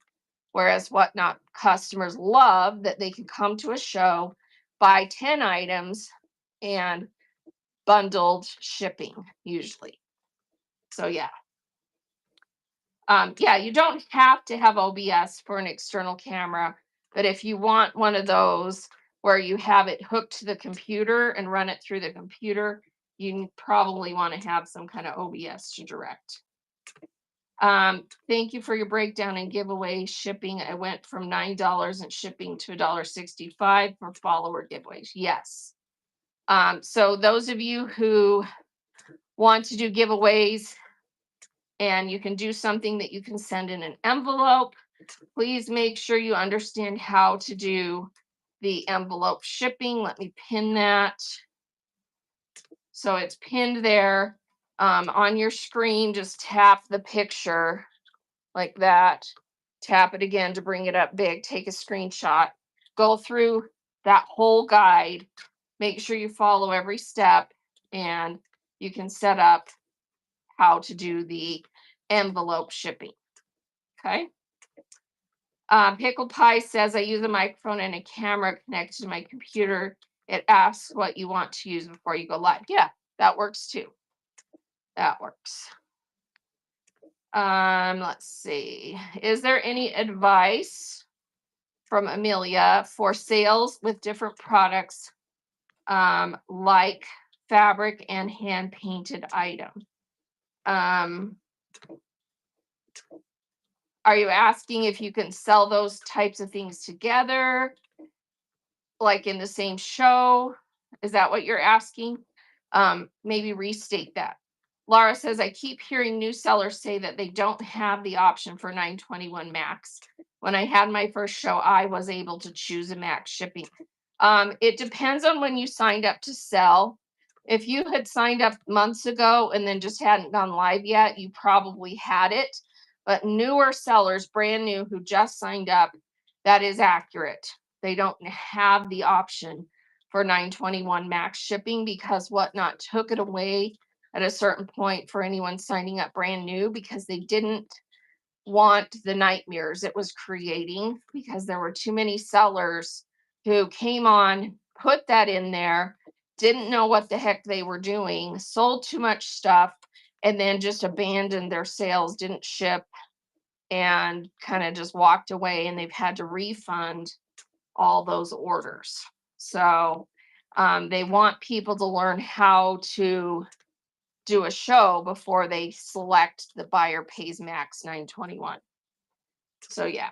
Whereas Whatnot customers love that they can come to a show, buy 10 items, and bundled shipping usually. So yeah. Yeah, you don't have to have OBS for an external camera, but if you want one of those where you have it hooked to the computer and run it through the computer, you probably want to have some kind of OBS to direct. Thank you for your breakdown and giveaway shipping. I went from $9 in shipping to $1.65 for follower giveaways. Yes. So those of you who want to do giveaways, and you can do something that you can send in an envelope, please make sure you understand how to do the envelope shipping. Let me pin that. So it's pinned there on your screen. Just tap the picture like that. Tap it again to bring it up big. Take a screenshot. Go through that whole guide. Make sure you follow every step, and you can set up how to do the envelope shipping. Okay. Pickle Pie says, I use a microphone and a camera connected to my computer. It asks what you want to use before you go live. Yeah, that works too. That works. Let's see. Is there any advice from Amelia for sales with different products, like fabric and hand painted item? Are you asking if you can sell those types of things together, like in the same show? Is that what you're asking? Maybe restate that. Laura says, I keep hearing new sellers say that they don't have the option for 921 max. When I had my first show, I was able to choose a max shipping. It depends on when you signed up to sell. If you had signed up months ago and then just hadn't gone live yet, you probably had it. But newer sellers, brand new, who just signed up, that is accurate. They don't have the option for 921 max shipping because Whatnot took it away at a certain point for anyone signing up brand new because they didn't want the nightmares it was creating because there were too many sellers who came on, put that in there, didn't know what the heck they were doing, sold too much stuff, and then just abandoned their sales, didn't ship, and kind of just walked away. And they've had to refund all those orders. So they want people to learn how to do a show before they select the buyer pays max 921. So yeah.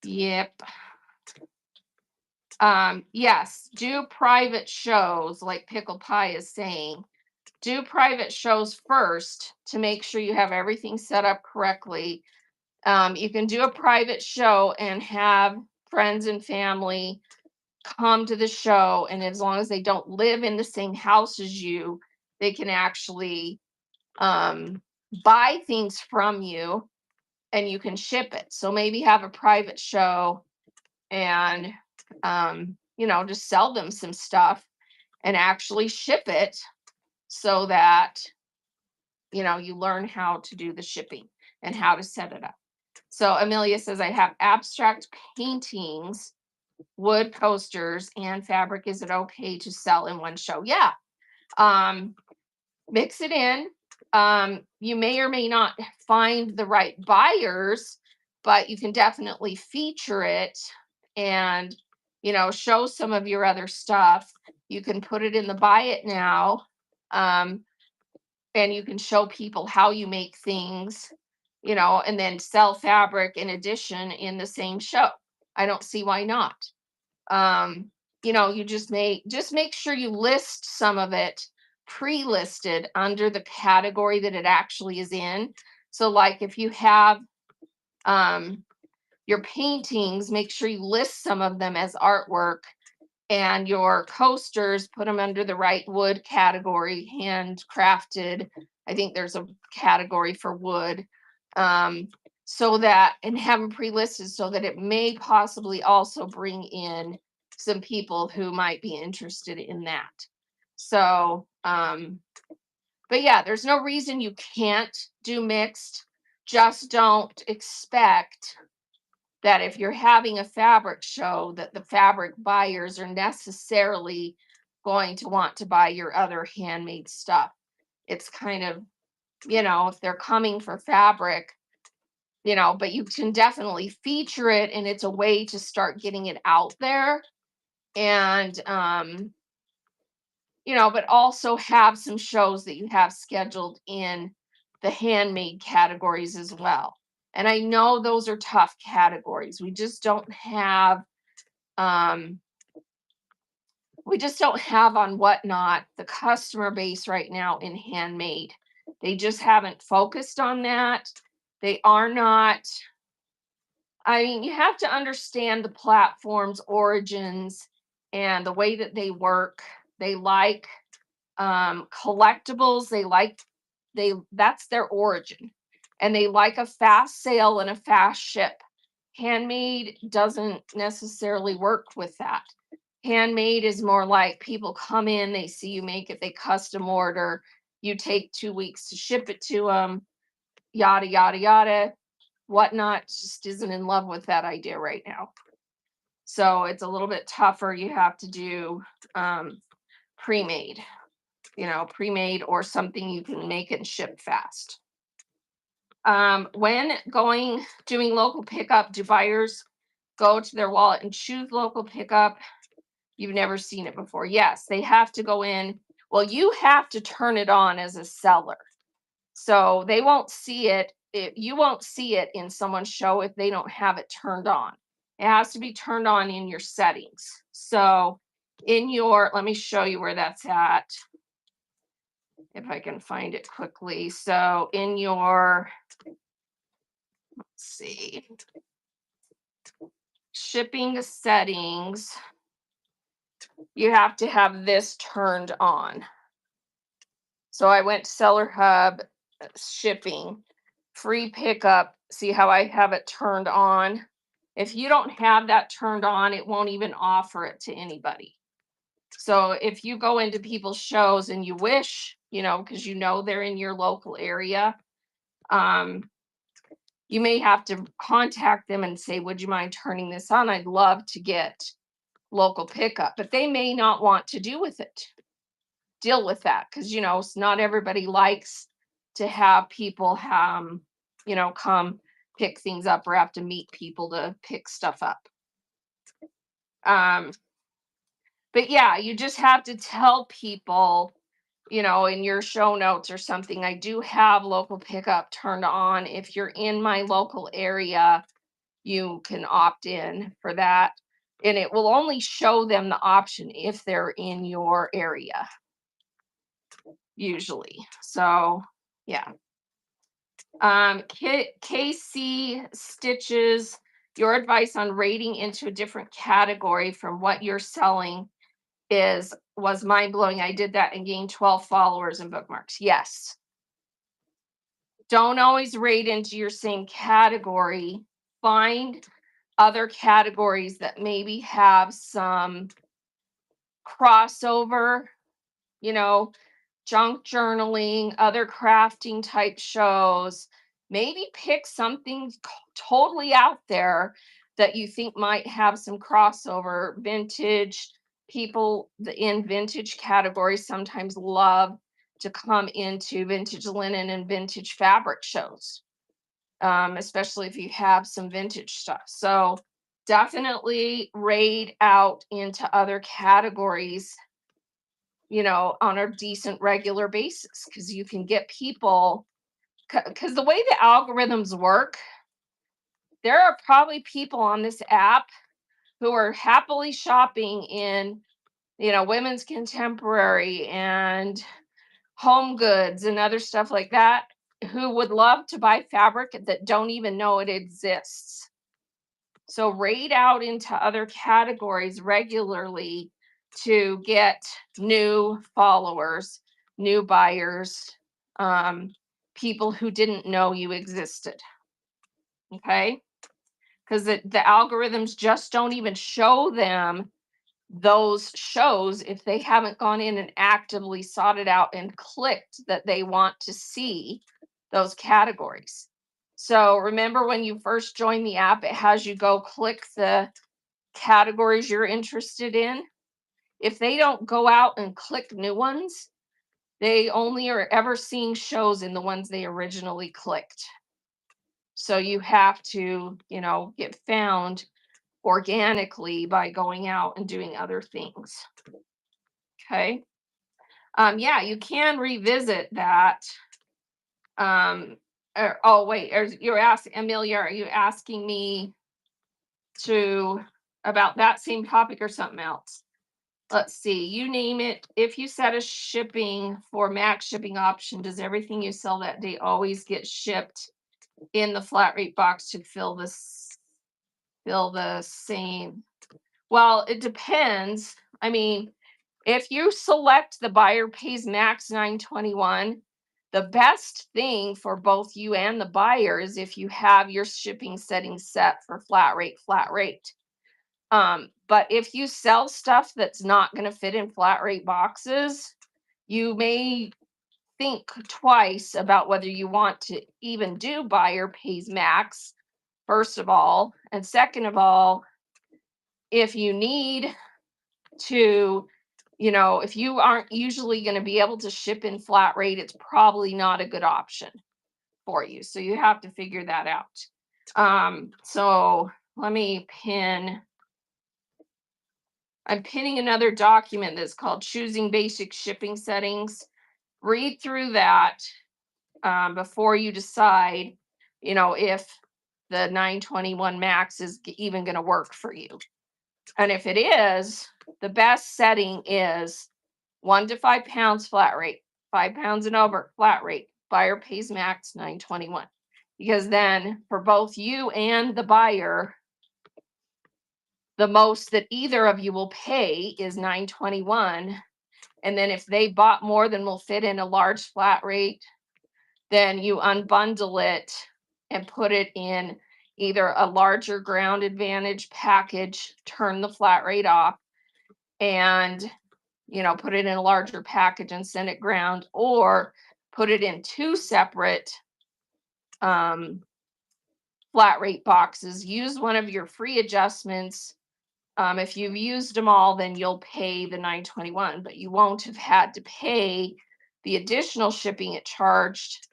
Yep. Yes, do private shows like Pickle Pie is saying. Do private shows first to make sure you have everything set up correctly. You can do a private show and have friends and family come to the show, and as long as they don't live in the same house as you, they can actually buy things from you and you can ship it. So maybe have a private show and just sell them some stuff and actually ship it so that you learn how to do the shipping and how to set it up. So Amelia says, I have abstract paintings, wood coasters, and fabric. Is it okay to sell in one show? Yeah. Mix it in. You may or may not find the right buyers, but you can definitely feature it and show some of your other stuff. You can put it in the buy it now, and you can show people how you make things, and then sell fabric in addition in the same show. I don't see why not. You just make sure you list some of it pre-listed under the category that it actually is in. So like if you have your paintings, make sure you list some of them as artwork, and your coasters, put them under the right wood category, handcrafted. I think there's a category for wood. So that, and have them pre-listed so that it may possibly also bring in some people who might be interested in that. So, but yeah, there's no reason you can't do mixed. Just don't expect that if you're having a fabric show that the fabric buyers are necessarily going to want to buy your other handmade stuff. It's kind of, if they're coming for fabric, but you can definitely feature it, and it's a way to start getting it out there. And but also have some shows that you have scheduled in the handmade categories as well. And I know those are tough categories. Um we just don't have on Whatnot the customer base right now in handmade. They just haven't focused on that. They are not, I mean, you have to understand the platform's origins and the way that they work. They like collectibles. That's their origin, and they like a fast sale and a fast ship. Handmade doesn't necessarily work with that. Handmade is more like people come in, they see you make it, they custom order, you take 2 weeks to ship it to them, yada yada yada. Whatnot just isn't in love with that idea right now. So it's a little bit tougher. You have to do pre-made, pre-made or something you can make and ship fast. When doing local pickup, do buyers go to their wallet and choose local pickup? You've never seen it before. Yes, they have to go in. Well, you have to turn it on as a seller. So they won't see it. You won't see it in someone's show if they don't have it turned on. It has to be turned on in your settings. So let me show you where that's at, if I can find it quickly. So in your, let's see, shipping settings, you have to have this turned on. So I went to Seller Hub shipping, free pickup. See how I have it turned on? If you don't have that turned on, it won't even offer it to anybody. So if you go into people's shows and you wish, because they're in your local area, um, you may have to contact them and say, would you mind turning this on? I'd love to get local pickup, but they may not want to deal with that because, not everybody likes to have people, come pick things up or have to meet people to pick stuff up. Um, but yeah, you just have to tell people, in your show notes or something, I do have local pickup turned on. If you're in my local area, you can opt in for that. And it will only show them the option if they're in your area, usually. So, yeah. KC Stitches, your advice on rating into a different category from what you're selling was mind-blowing. I did that and gained 12 followers and bookmarks. Yes. Don't always rate into your same category. Find other categories that maybe have some crossover, you know, junk journaling, other crafting type shows. Maybe pick something totally out there that you think might have some crossover. Vintage people in vintage categories sometimes love to come into vintage linen and vintage fabric shows, especially if you have some vintage stuff. So definitely raid out into other categories, on a decent regular basis, because you can get people, because the way the algorithms work, there are probably people on this app who are happily shopping in, women's contemporary and home goods and other stuff like that, who would love to buy fabric that don't even know it exists. So raid out into other categories regularly to get new followers, new buyers, people who didn't know you existed. Okay? Because the algorithms just don't even show them those shows if they haven't gone in and actively sought it out and clicked that they want to see those categories. So remember when you first join the app, it has you go click the categories you're interested in. If they don't go out and click new ones, they only are ever seeing shows in the ones they originally clicked. So you have to, get found organically by going out and doing other things. Okay. Yeah, you can revisit that. Oh wait, you're asking Amelia, are you asking me about that same topic or something else? Let's see, you name it. If you set a shipping for max shipping option, does everything you sell that day always get shipped in the flat rate box to fill the same? Well, it depends. I mean, if you select the buyer pays max 921, the best thing for both you and the buyer is if you have your shipping settings set for flat rate. But if you sell stuff that's not going to fit in flat rate boxes, you may think twice about whether you want to even do buyer pays max, first of all. And second of all, if you need to, if you aren't usually going to be able to ship in flat rate, it's probably not a good option for you. So you have to figure that out. So let me I'm pinning another document that's called Choosing Basic Shipping Settings. Read through that before you decide, if the 921 max is even going to work for you. And if it is, the best setting is 1 to 5 pounds flat rate, 5 pounds and over flat rate, buyer pays max 921. Because then for both you and the buyer, the most that either of you will pay is 921. And then if they bought more than will fit in a large flat rate, then you unbundle it and put it in either a larger Ground Advantage package, turn the flat rate off, and put it in a larger package and send it ground, or put it in two separate um, flat rate boxes. Use one of your free adjustments. If you've used them all, then you'll pay the $9.21, but you won't have had to pay the additional shipping it charged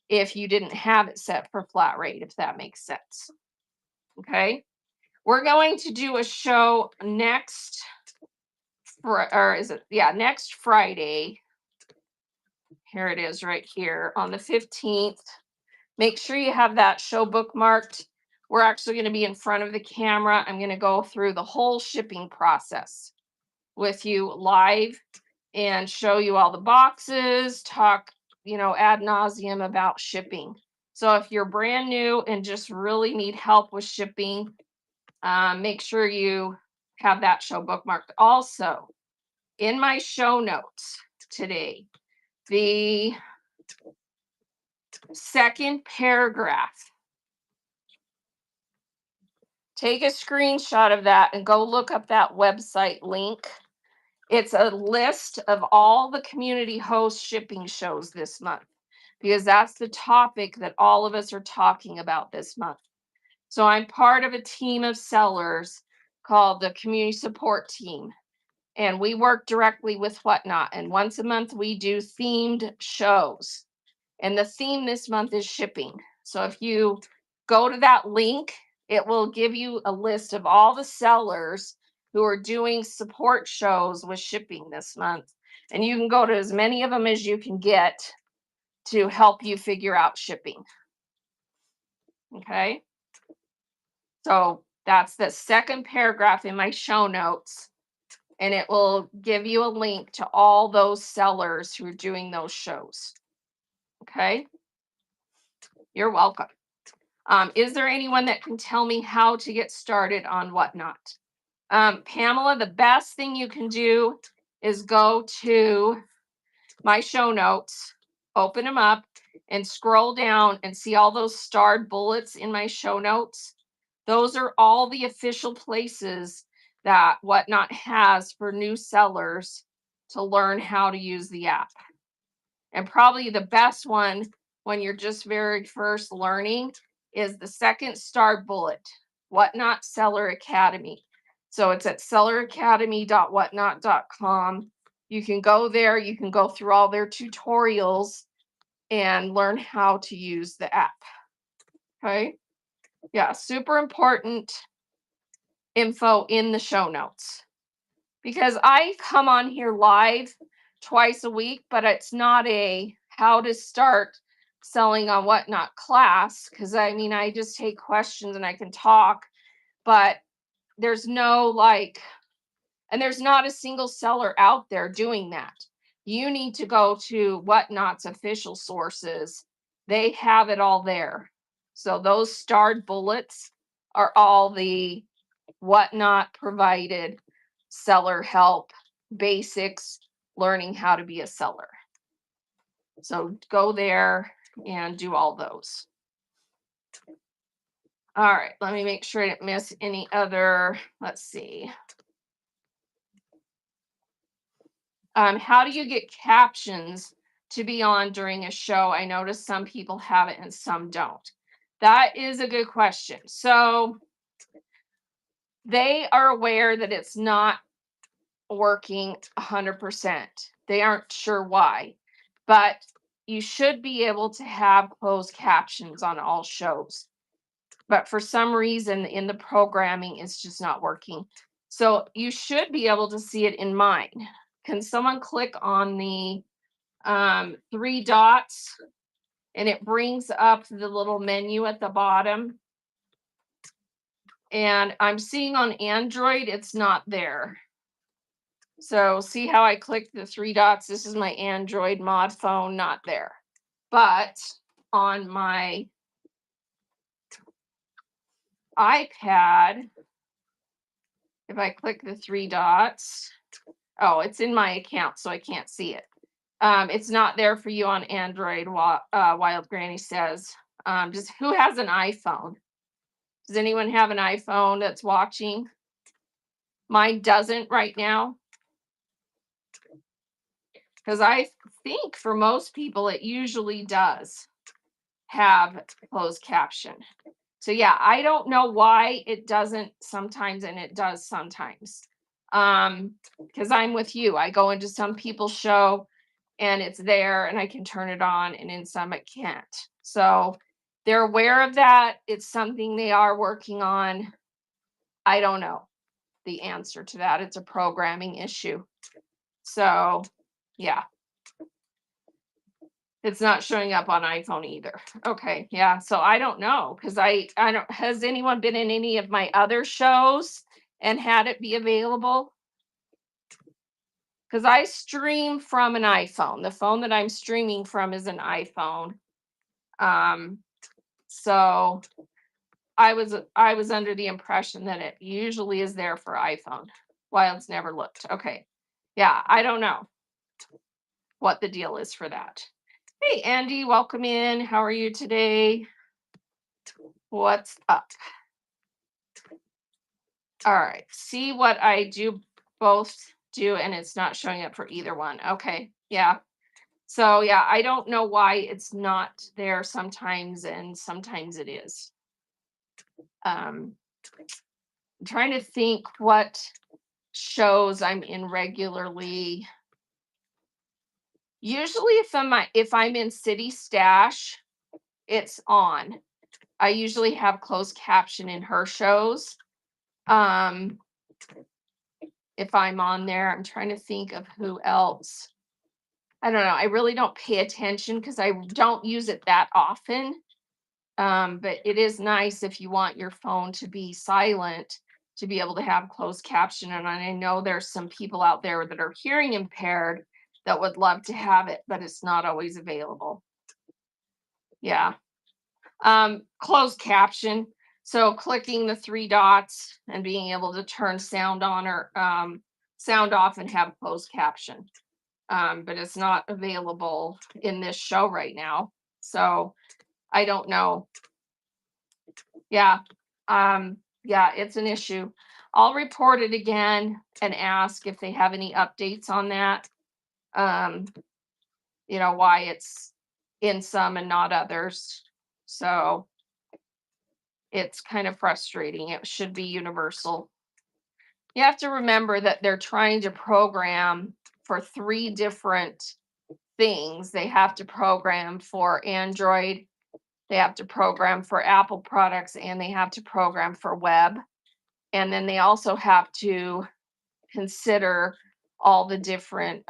if you didn't have it set for flat rate, if that makes sense. Okay. We're going to do a show next, next Friday. Here it is right here on the 15th. Make sure you have that show bookmarked. We're actually going to be in front of the camera. I'm going to go through the whole shipping process with you live and show you all the boxes, talk, ad nauseum about shipping. So if you're brand new and just really need help with shipping, make sure you have that show bookmarked. Also, in my show notes today, the second paragraph, take a screenshot of that and go look up that website link. It's a list of all the community host shipping shows this month, because that's the topic that all of us are talking about this month. So I'm part of a team of sellers called the Community Support Team, and we work directly with Whatnot. And once a month, we do themed shows. And the theme this month is shipping. So if you go to that link, it will give you a list of all the sellers who are doing support shows with shipping this month. And you can go to as many of them as you can get to help you figure out shipping. Okay. So that's the second paragraph in my show notes. And it will give you a link to all those sellers who are doing those shows. Okay. You're welcome. Is there anyone that can tell me how to get started on Whatnot? Pamela, the best thing you can do is go to my show notes, open them up, and scroll down and see all those starred bullets in my show notes. Those are all the official places that Whatnot has for new sellers to learn how to use the app. And probably the best one when you're just very first learning is the second star bullet, Whatnot Seller Academy. So it's at selleracademy.whatnot.com. You can go there, you can go through all their tutorials and learn how to use the app. Okay. Yeah, super important info in the show notes, because I come on here live twice a week, but it's not a how to start selling on Whatnot class, because I just take questions and I can talk, but there's no and there's not a single seller out there doing that. You need to go to Whatnot's official sources. They have it all there. So those starred bullets are all the Whatnot provided seller help basics, learning how to be a seller. So go there and do all those. All right, let me make sure I didn't miss any other, let's see. How do you get captions to be on during a show? I noticed some people have it and some don't. That is a good question. So they are aware that it's not working 100%. They aren't sure why, but you should be able to have closed captions on all shows. But for some reason in the programming, it's just not working. So you should be able to see it in mine. Can someone click on the three dots and it brings up the little menu at the bottom? And I'm seeing on Android, it's not there. So see how I click the three dots? This is my Android mod phone, not there. But on my iPad, if I click the three dots, oh, it's in my account, so I can't see it. It's not there for you on Android, Wild Granny says. Just who has an iPhone? Does anyone have an iPhone that's watching? Mine doesn't right now. Because I think for most people, it usually does have closed caption. So yeah, I don't know why it doesn't sometimes and it does sometimes. Because I'm with you. I go into some people's show and it's there and I can turn it on, and in some it can't. So they're aware of that. It's something they are working on. I don't know the answer to that. It's a programming issue. So yeah, it's not showing up on iPhone either. Okay, yeah. So I don't know because I don't. Has anyone been in any of my other shows and had it be available? Because I stream from an iPhone. The phone that I'm streaming from is an iPhone. Um, so I was under the impression that it usually is there for iPhone. Wild's never looked. Okay. Yeah, I don't know what the deal is for that. Hey Andy, welcome in. How are you today? What's up? All right. See what I do both do and it's not showing up for either one. Okay. Yeah. So yeah, I don't know why it's not there sometimes and sometimes it is. I'm trying to think what shows I'm in regularly. Usually if I'm in City Stash, it's on. I usually have closed caption in her shows. Um if I'm on there, I'm trying to think of who else. I don't know. I really don't pay attention because I don't use it that often. But it is nice if you want your phone to be silent to be able to have closed caption. And I know there's some people out there that are hearing impaired that would love to have it, but it's not always available. Yeah. Closed caption. So clicking the three dots and being able to turn sound on or sound off and have closed caption. But it's not available in this show right now. So I don't know. Yeah. Yeah, it's an issue. I'll report it again and ask if they have any updates on that. Um, why it's in some and not others. So it's kind of frustrating. It should be universal. You have to remember that they're trying to program for three different things. They have to program for Android, they have to program for Apple products, and they have to program for web. And then they also have to consider all the different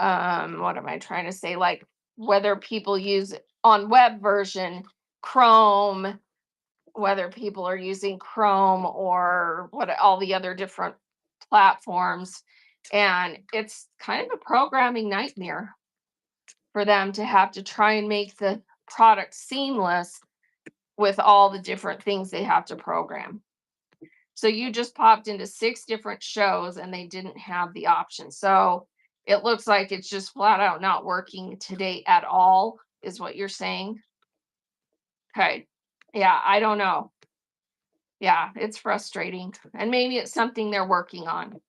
what am I trying to say? Like whether people use on web version Chrome, whether people are using Chrome or what all the other different platforms. And it's kind of a programming nightmare for them to have to try and make the product seamless with all the different things they have to program. So you just popped into six different shows and they didn't have the option. So it looks like it's just flat out not working today at all, is what you're saying. Okay. Yeah, I don't know. Yeah, it's frustrating. And maybe it's something they're working on.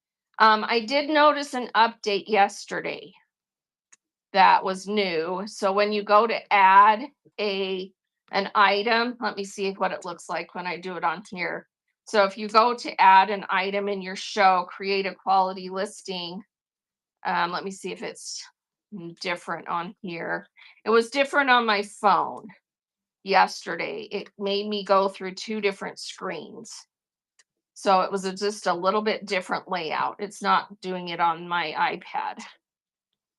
I did notice an update yesterday that was new. So when you go to add an item, let me see what it looks like when I do it on here. So if you go to add an item in your show, create a quality listing. Let me see if it's different on here. It was different on my phone yesterday. It made me go through two different screens. So it was just a little bit different layout. It's not doing it on my iPad.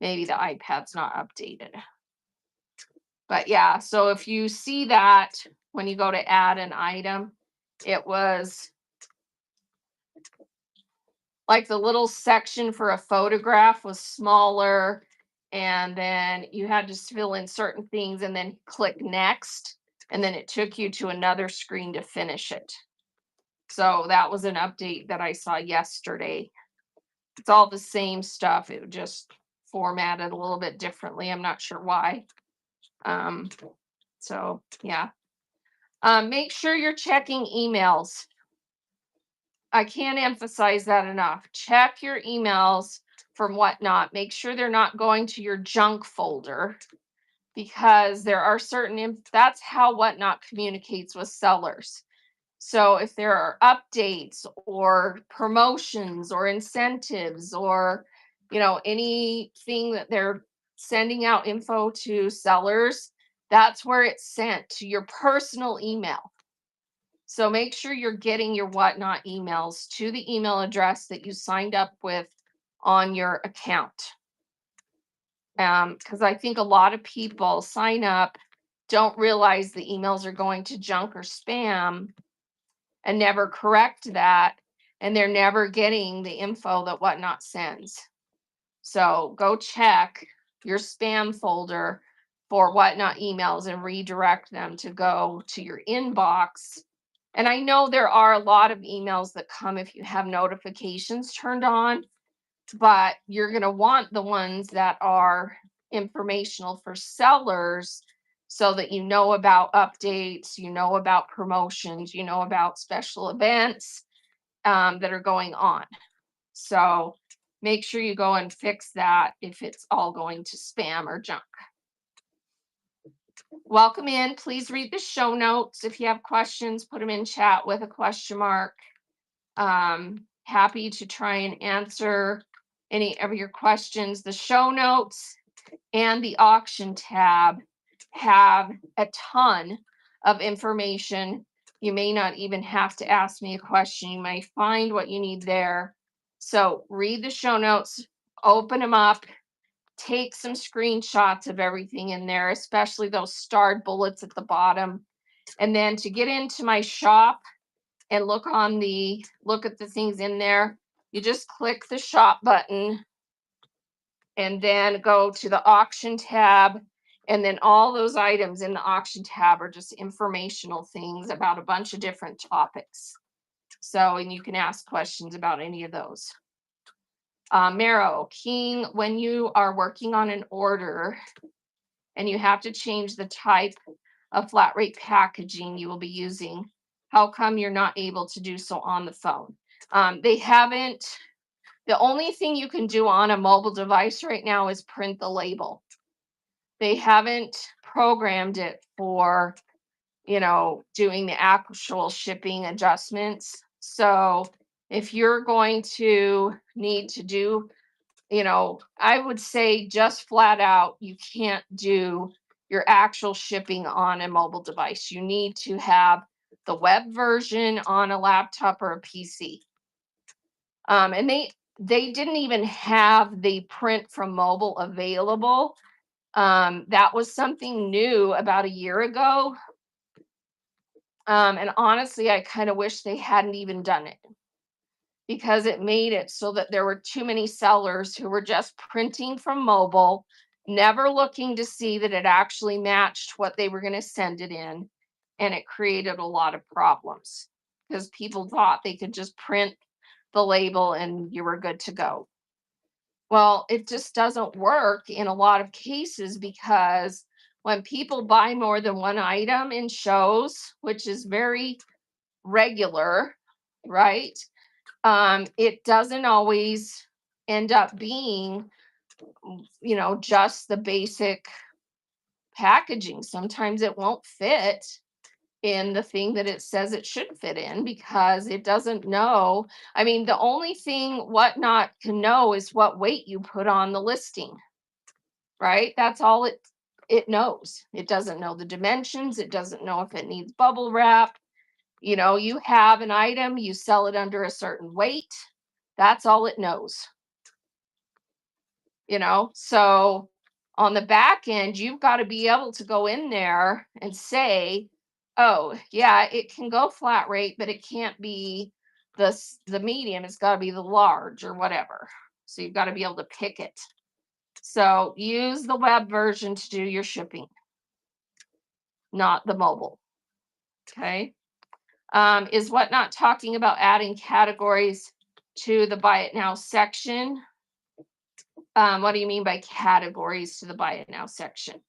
Maybe the iPad's not updated. But yeah, so if you see that when you go to add an item, it was like the little section for a photograph was smaller, and then you had to fill in certain things and then click next, and then it took you to another screen to finish it. So that was an update that I saw yesterday. It's all the same stuff. It just formatted a little bit differently. I'm not sure why. Um, so yeah. Make sure you're checking emails. I can't emphasize that enough. Check your emails from Whatnot. Make sure they're not going to your junk folder because there are that's how Whatnot communicates with sellers. So if there are updates or promotions or incentives or anything that they're sending out info to sellers, that's where it's sent to your personal email. So make sure you're getting your Whatnot emails to the email address that you signed up with on your account. Because I think a lot of people sign up, don't realize the emails are going to junk or spam, and never correct that, and they're never getting the info that Whatnot sends. So go check your spam folder for Whatnot emails and redirect them to go to your inbox. And I know there are a lot of emails that come if you have notifications turned on, but you're going to want the ones that are informational for sellers so that you know about updates, you know about promotions, you know about special events that are going on. So make sure you go and fix that if it's all going to spam or junk. Welcome in. Please read the show notes. If you have questions, put them in chat with a question mark. Happy to try and answer any of your questions. The show notes and the auction tab have a ton of information. You may not even have to ask me a question. You may find what you need there. So read the show notes, open them up, take some screenshots of everything in there, especially those starred bullets at the bottom. And then to get into my shop and look at the things in there, you just click the shop button and then go to the auction tab. And then all those items in the auction tab are just informational things about a bunch of different topics. So, and you can ask questions about any of those. Mero, King, when you are working on an order and you have to change the type of flat rate packaging you will be using, how come you're not able to do so on the phone? They haven't, the only thing you can do on a mobile device right now is print the label. They haven't programmed it for, doing the actual shipping adjustments. So if you're going to need to do, I would say just flat out, you can't do your actual shipping on a mobile device. You need to have the web version on a laptop or a PC. And they didn't even have the print from mobile available. That was something new about a year ago. And honestly, I kind of wish they hadn't even done it because it made it so that there were too many sellers who were just printing from mobile, never looking to see that it actually matched what they were going to send it in. And it created a lot of problems because people thought they could just print the label and you were good to go. Well, it just doesn't work in a lot of cases because when people buy more than one item in shows, which is very regular, right? It doesn't always end up being, just the basic packaging. Sometimes it won't fit in the thing that it says it should fit in because it doesn't know. I mean, the only thing Whatnot can know is what weight you put on the listing, right? That's all it knows. It doesn't know the dimensions. It doesn't know if it needs bubble wrap. You have an item, you sell it under a certain weight. That's all it knows. So on the back end, you've got to be able to go in there and say, oh, yeah, it can go flat rate, but it can't be the medium. It's got to be the large or whatever. So you've got to be able to pick it. So use the web version to do your shipping, not the mobile. Okay. Is Whatnot talking about adding categories to the Buy It Now section? What do you mean by categories to the Buy It Now section?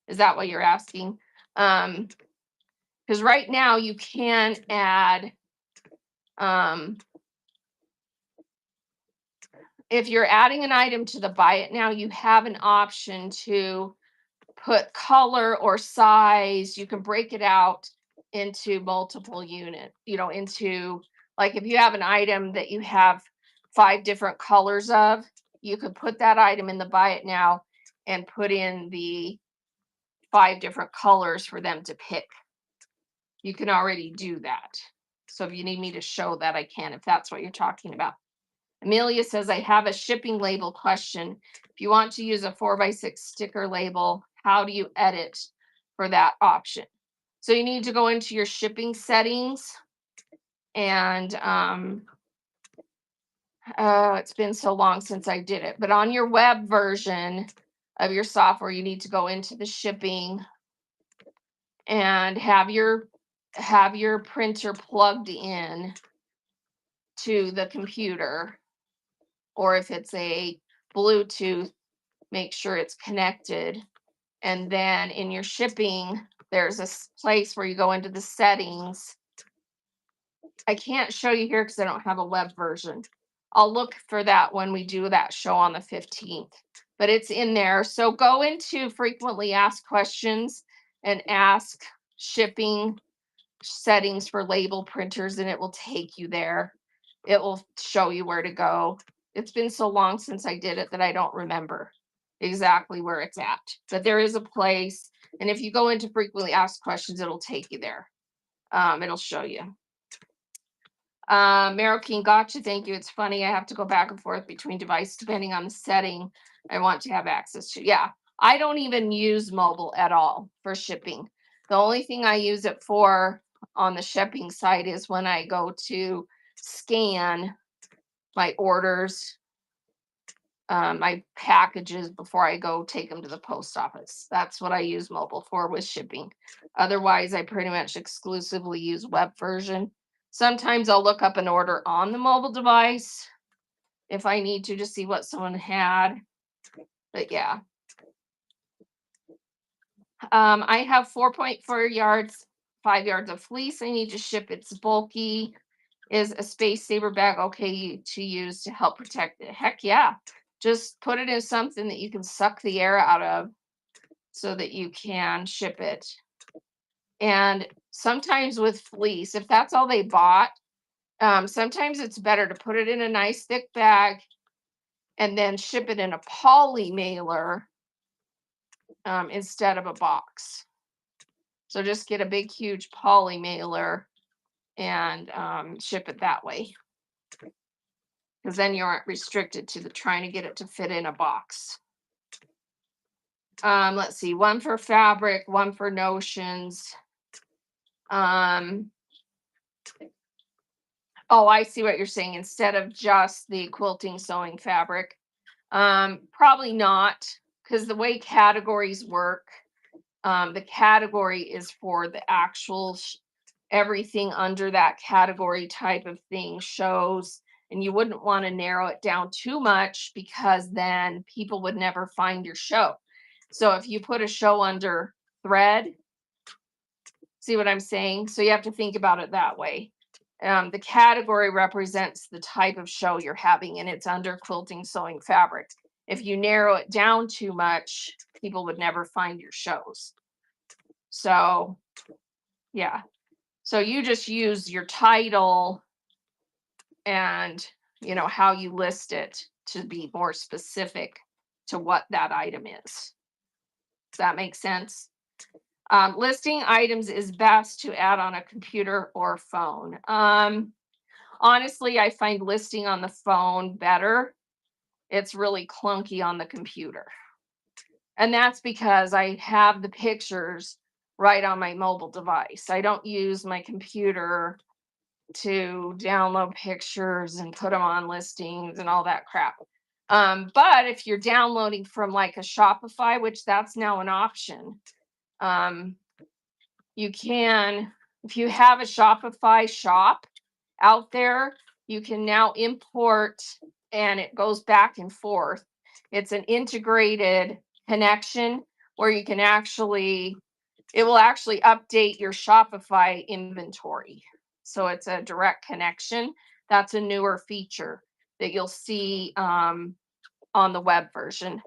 Is that what you're asking? Because right now you can add, if you're adding an item to the Buy It Now, you have an option to put color or size. You can break it out into multiple unit, into, like, if you have an item that you have 5 different colors of, you could put that item in the Buy It Now and put in the 5 different colors for them to pick. You can already do that. So if you need me to show that, I can, if that's what you're talking about. Amelia says, I have a shipping label question. If you want to use a 4x6 sticker label, how do you edit for that option? So you need to go into your shipping settings, and it's been so long since I did it, but on your web version of your software, you need to go into the shipping and have your printer plugged in to the computer, or if it's a Bluetooth, make sure it's connected. And then in your shipping, there's a place where you go into the settings. I can't show you here because I don't have a web version. I'll look for that when we do that show on the 15th, but it's in there. So go into frequently asked questions and ask shipping settings for label printers, and it will take you there. It will show you where to go. It's been so long since I did it that I don't remember exactly where it's at, but there is a place. And if you go into frequently asked questions, it'll take you there. It'll show you. Meryl King, gotcha. Thank you. It's funny. I have to go back and forth between devices depending on the setting I want to have access to. Yeah, I don't even use mobile at all for shipping. The only thing I use it for on the shipping site is when I go to scan my orders, my packages before I go take them to the post office. That's what I use mobile for with shipping. Otherwise, I pretty much exclusively use web version. Sometimes I'll look up an order on the mobile device if I need to see what someone had. But yeah. I have 4.4 yards, 5 yards of fleece I need to ship. It's bulky. Is a space saver bag okay to use to help protect it? Heck yeah. Just put it in something that you can suck the air out of so that you can ship it. And sometimes with fleece, if that's all they bought, sometimes it's better to put it in a nice thick bag and then ship it in a poly mailer instead of a box. So just get a big, huge poly mailer and ship it that way. Because then you aren't restricted to trying to get it to fit in a box. Let's see, one for fabric, one for notions. Oh, I see what you're saying. Instead of just the quilting sewing fabric. Probably not, because the way categories work, the category is for the actual everything under that category type of thing shows, and you wouldn't want to narrow it down too much because then people would never find your show. So if you put a show under thread, see what I'm saying? So you have to think about it that way. The category represents the type of show you're having, and it's under quilting sewing fabric. If you narrow it down too much, people would never find your shows. So yeah. So you just use your title and how you list it to be more specific to what that item is. Does that make sense? Listing items is best to add on a computer or phone. Honestly, I find listing on the phone better. It's really clunky on the computer. And that's because I have the pictures right on my mobile device. I don't use my computer to download pictures and put them on listings and all that crap. But if you're downloading from like a Shopify, which that's now an option, you can, if you have a Shopify shop out there, you can now import and it goes back and forth. It's an integrated connection where you can actually, it will actually update your Shopify inventory. So it's a direct connection. That's a newer feature that you'll see on the web version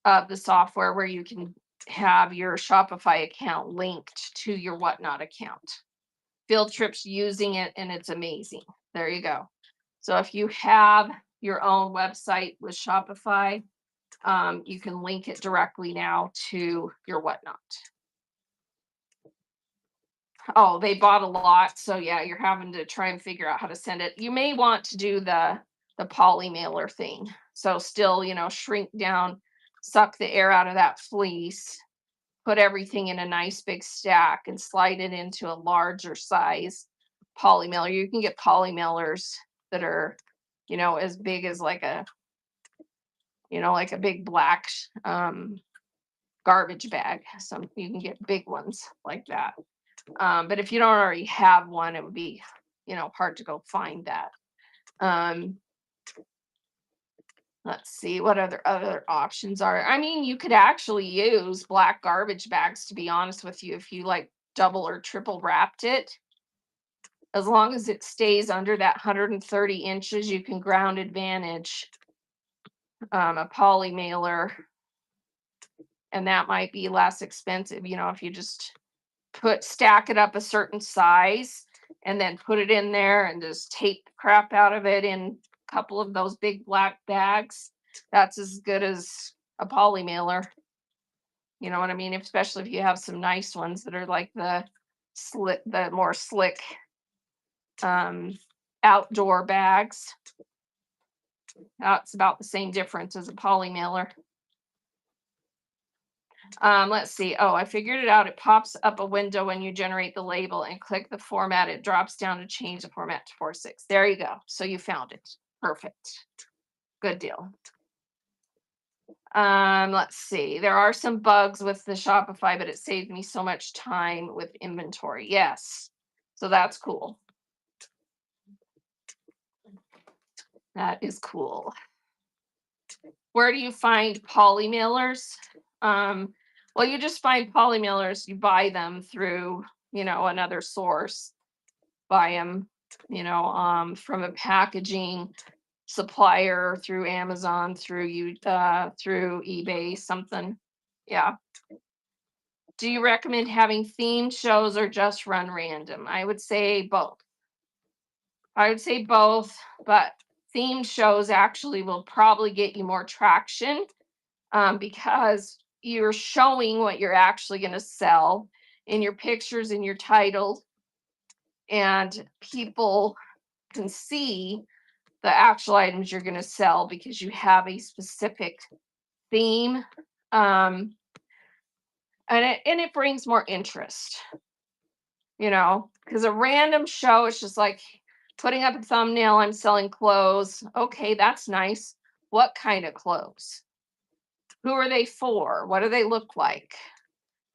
of the software where you can have your Shopify account linked to your Whatnot account. Field Trip's using it and it's amazing. There you go. So if you have your own website with Shopify, you can link it directly now to your Whatnot. Oh, they bought a lot, so yeah, you're having to try and figure out how to send it. You may want to do the poly mailer thing. So still, shrink down, suck the air out of that fleece, put everything in a nice big stack and slide it into a larger size poly mailer. You can get poly mailers that are, as big as like a big black garbage bag. Some you can get big ones like that. But if you don't already have one, it would be, hard to go find that. Um, let's see what other options are. I mean, you could actually use black garbage bags, to be honest with you, if you like double or triple wrapped it. As long as it stays under that 130 inches, you can ground advantage a poly mailer, and that might be less expensive. If you just stack it up a certain size and then put it in there and just tape the crap out of it in a couple of those big black bags. That's as good as a poly mailer. You know what I mean? Especially if you have some nice ones that are like the more slick um, outdoor bags. It's about the same difference as a poly mailer. Let's see. Oh, I figured it out. It pops up a window when you generate the label and click the format. It drops down to change the format to 4:6. There you go. So you found it. Perfect. Good deal. Let's see. There are some bugs with the Shopify, but it saved me so much time with inventory. Yes. So that's cool. That is cool. Where do you find poly mailers? Well, you just find poly mailers, you buy them through, another source. Buy them, from a packaging supplier, through Amazon, through eBay, something. Yeah. Do you recommend having themed shows or just run random? I would say both. But themed shows actually will probably get you more traction because you're showing what you're actually going to sell in your pictures, in your title, and people can see the actual items you're going to sell because you have a specific theme. And it brings more interest, because a random show, it's just like putting up a thumbnail, I'm selling clothes. Okay, that's nice. What kind of clothes? Who are they for? What do they look like?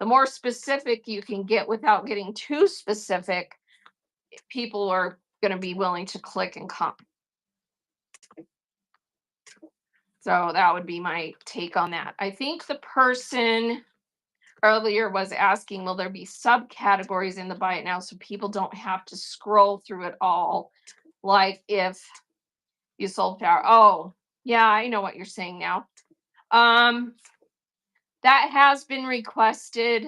The more specific you can get without getting too specific, people are going to be willing to click and come. So that would be my take on that. I think the person earlier was asking, will there be subcategories in the Buy It Now so people don't have to scroll through it all? Like if you sold power. Oh, yeah, I know what you're saying now. That has been requested.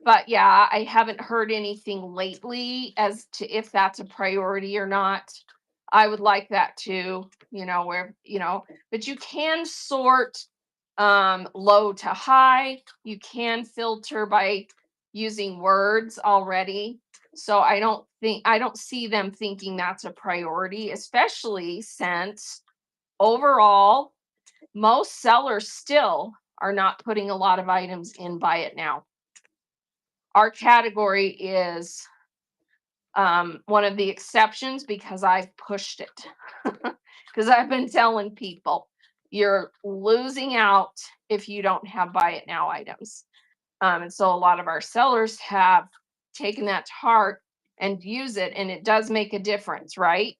But yeah, I haven't heard anything lately as to if that's a priority or not. I would like that too, but you can sort low to high. You can filter by using words already. So I don't see them thinking that's a priority, especially since overall most sellers still are not putting a lot of items in Buy It Now. Our category is one of the exceptions because I've pushed it, because I've been telling people you're losing out if you don't have buy it now items. And so a lot of our sellers have taken that to heart and use it, and it does make a difference, right?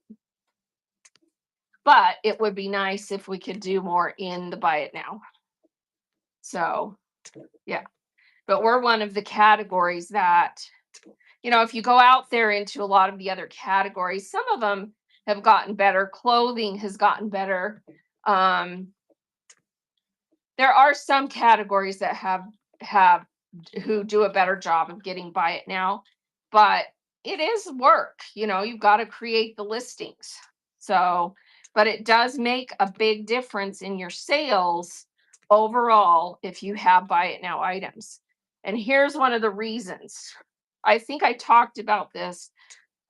But it would be nice if we could do more in the buy it now. So, yeah. But we're one of the categories that, if you go out there into a lot of the other categories, some of them have gotten better. Clothing has gotten better. Um, there are some categories that have who do a better job of getting buy it now, but it is work. You've got to create the listings. So, but it does make a big difference in your sales overall if you have buy it now items. And here's one of the reasons. I think I talked about this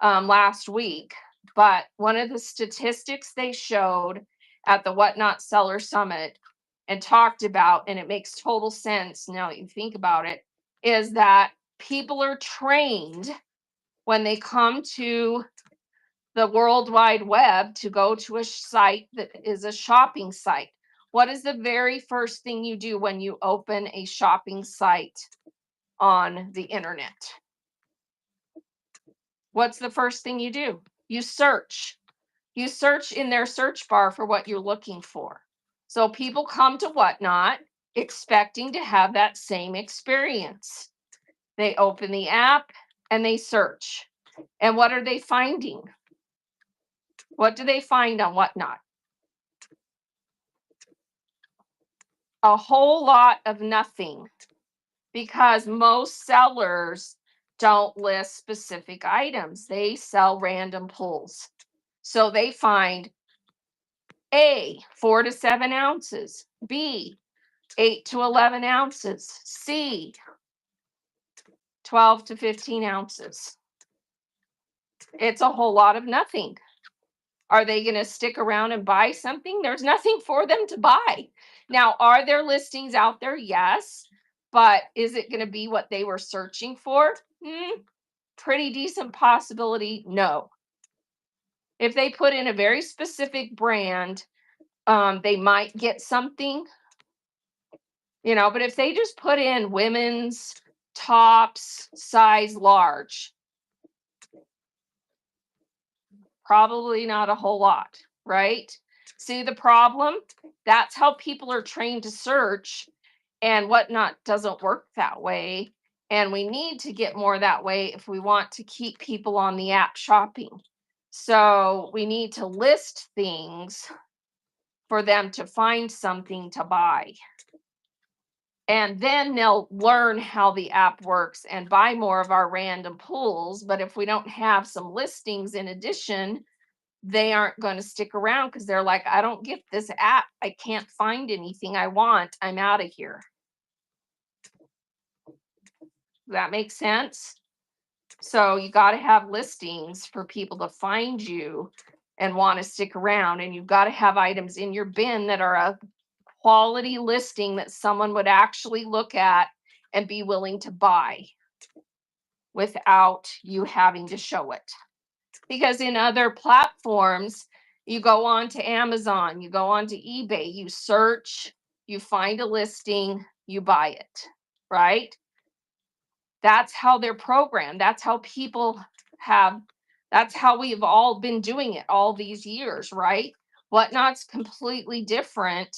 last week, but one of the statistics they showed at the Whatnot Seller Summit and talked about, and it makes total sense now that you think about it, is that people are trained when they come to the World Wide Web to go to a site that is a shopping site. What is the very first thing you do when you open a shopping site on the internet? What's the first thing you do? You search. You search in their search bar for what you're looking for. So people come to Whatnot expecting to have that same experience. They open the app and they search. And what are they finding? What do they find on Whatnot? A whole lot of nothing, because most sellers don't list specific items. They sell random pulls. So they find A, 4 to 7 ounces, B, 8 to 11 ounces, C, 12 to 15 ounces. It's a whole lot of nothing. Are they going to stick around and buy something? There's nothing for them to buy. Now, are there listings out there? Yes. But is it going to be what they were searching for? Pretty decent possibility, no. If they put in a very specific brand, they might get something, but if they just put in women's tops, size large, probably not a whole lot, right? See the problem? That's how people are trained to search, and Whatnot doesn't work that way. And we need to get more that way if we want to keep people on the app shopping. So we need to list things for them to find something to buy. And then they'll learn how the app works and buy more of our random pulls. But if we don't have some listings in addition, they aren't going to stick around because they're like, I don't get this app. I can't find anything I want. I'm out of here. That makes sense? So you got to have listings for people to find you and want to stick around. And you've got to have items in your bin that are a quality listing that someone would actually look at and be willing to buy without you having to show it. Because in other platforms, you go on to Amazon, you go on to eBay, you search, you find a listing, you buy it, right? That's how they're programmed. That's how people have, that's how we've all been doing it all these years, right? Whatnot's completely different,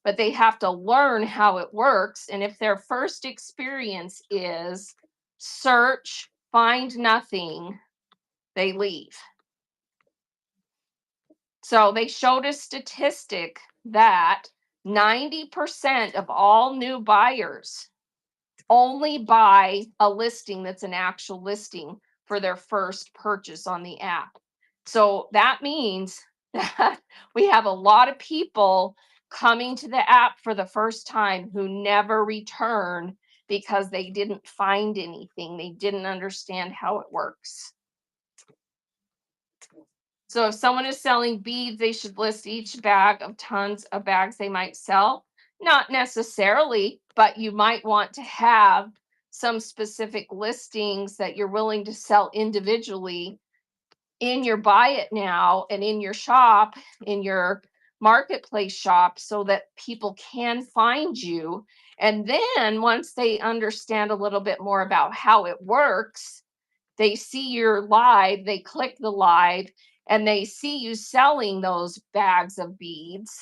but they have to learn how it works. And if their first experience is search, find nothing, they leave. So they showed a statistic that 90% of all new buyers only buy a listing that's an actual listing for their first purchase on the app. So that means that we have a lot of people coming to the app for the first time who never return because they didn't find anything. They didn't understand how it works. So if someone is selling beads, they should list each bag of tons of bags they might sell. Not necessarily, but you might want to have some specific listings that you're willing to sell individually in your buy it now and in your shop, in your marketplace shop so that people can find you. And then once they understand a little bit more about how it works, they see your live, they click the live, and they see you selling those bags of beads.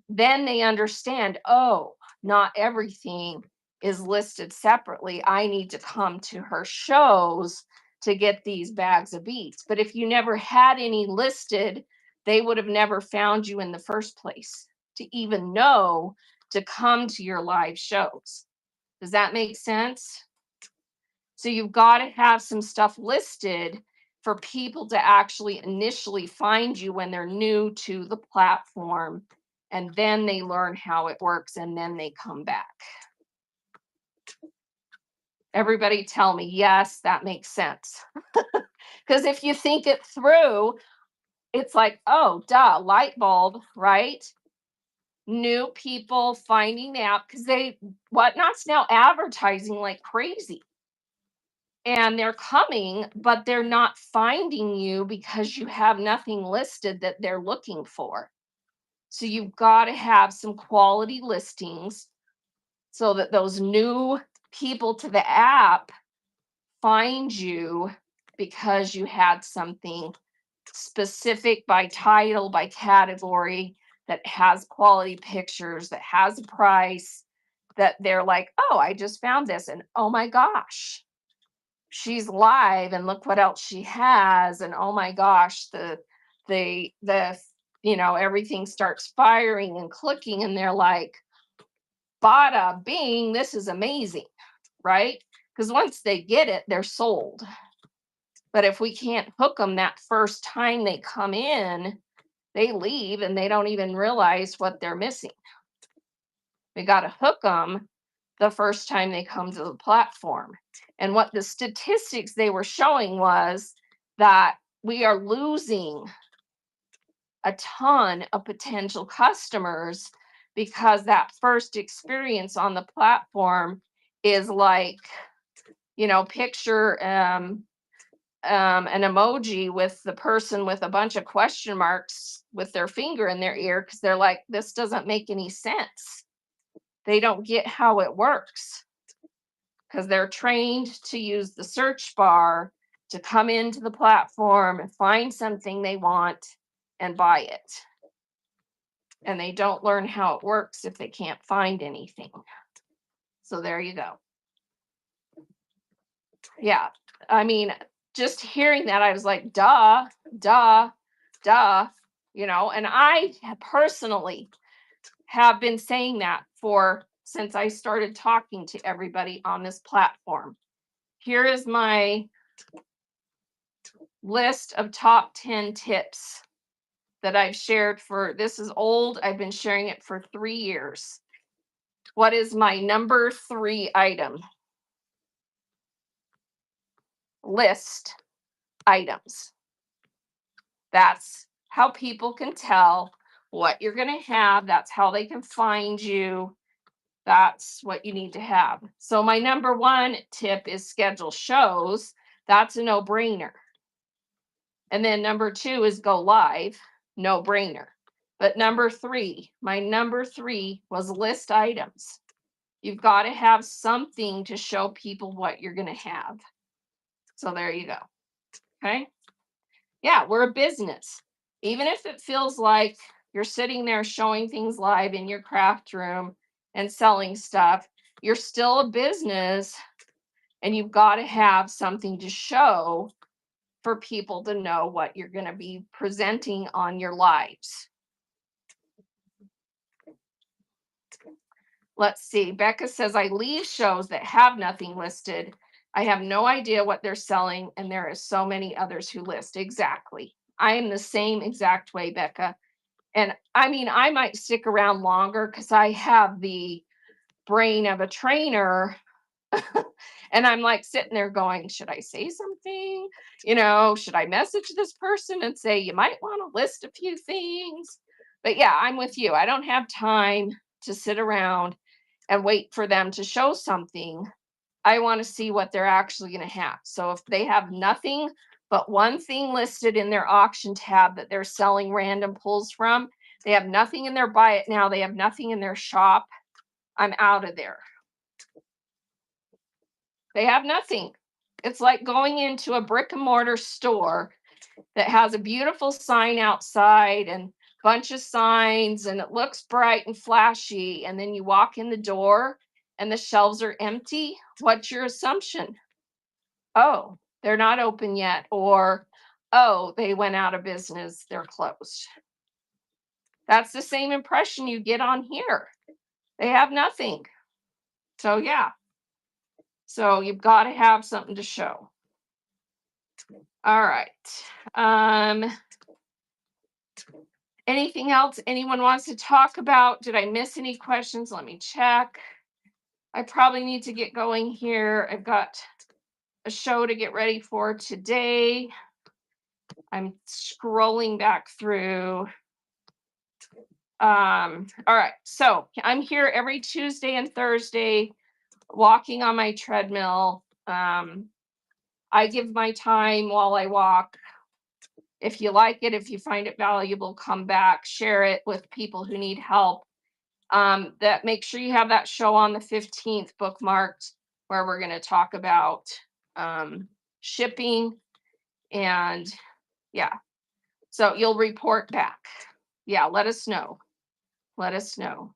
Then they understand, oh, not everything is listed separately. I need to come to her shows to get these bags of beads. But if you never had any listed, they would have never found you in the first place to even know to come to your live shows. Does that make sense? So you've got to have some stuff listed for people to actually initially find you when they're new to the platform, and then they learn how it works and then they come back. Everybody tell me, yes, that makes sense. Because if you think it through, it's like, oh, duh, light bulb, right? New people finding the app because Whatnot's now advertising like crazy. And they're coming, but they're not finding you because you have nothing listed that they're looking for. So you've got to have some quality listings so that those new people to the app find you because you had something specific by title, by category, that has quality pictures, that has a price, that they're like, oh, I just found this. And oh my gosh, she's live and look what else she has. And oh my gosh, the everything starts firing and clicking, and they're like, bada bing, this is amazing, right? Because once they get it, they're sold. But if we can't hook them that first time they come in, they leave and they don't even realize what they're missing. We got to hook them the first time they come to the platform. And what the statistics they were showing was that we are losing a ton of potential customers because that first experience on the platform is like, picture an emoji with the person with a bunch of question marks with their finger in their ear because they're like, this doesn't make any sense. They don't get how it works because they're trained to use the search bar to come into the platform and find something they want and buy it. And they don't learn how it works if they can't find anything. So there you go. Yeah. I mean, just hearing that, I was like, duh, duh, duh, and I personally have been saying that since I started talking to everybody on this platform. Here is my list of top 10 tips that I've shared this is old. I've been sharing it for 3 years. What is my number 3 item? List items. That's how people can tell what you're going to have. That's how they can find you. That's what you need to have. So my number 1 tip is schedule shows. That's a no-brainer. And then number 2 is go live. No-brainer. But my number 3 was list items. You've got to have something to show people what you're going to have. So there you go. Okay. Yeah, we're a business. Even if it feels like you're sitting there showing things live in your craft room and selling stuff, you're still a business, and you've got to have something to show for people to know what you're going to be presenting on your lives. Let's see. Becca says, I leave shows that have nothing listed. I have no idea what they're selling, and there are so many others who list. Exactly. I am the same exact way, Becca. And I mean, I might stick around longer because I have the brain of a trainer. And I'm like sitting there going, should I say something? Should I message this person and say, you might want to list a few things? But yeah, I'm with you. I don't have time to sit around and wait for them to show something. I want to see what they're actually going to have. So if they have nothing but one thing listed in their auction tab that they're selling random pulls from, They have nothing in their buy it now. They have nothing in their shop. I'm out of there. They have nothing. It's like going into a brick and mortar store that has a beautiful sign outside and bunch of signs and it looks bright and flashy, and then you walk in the door and the shelves are empty. What's your assumption? Oh, they're not open yet, or oh, they went out of business, they're closed. That's the same impression you get on here. They have nothing. So yeah. So you've got to have something to show. All right. Um, anything else anyone wants to talk about? Did I miss any questions? Let me check. I probably need to get going here. I've got a show to get ready for today. I'm scrolling back through. All right. So I'm here every Tuesday and Thursday walking on my treadmill. I give my time while I walk. If you like it, if you find it valuable, come back, share it with people who need help. That make sure you have that show on the 15th bookmarked where we're going to talk about shipping and yeah. So you'll report back. Yeah, let us know. Let us know.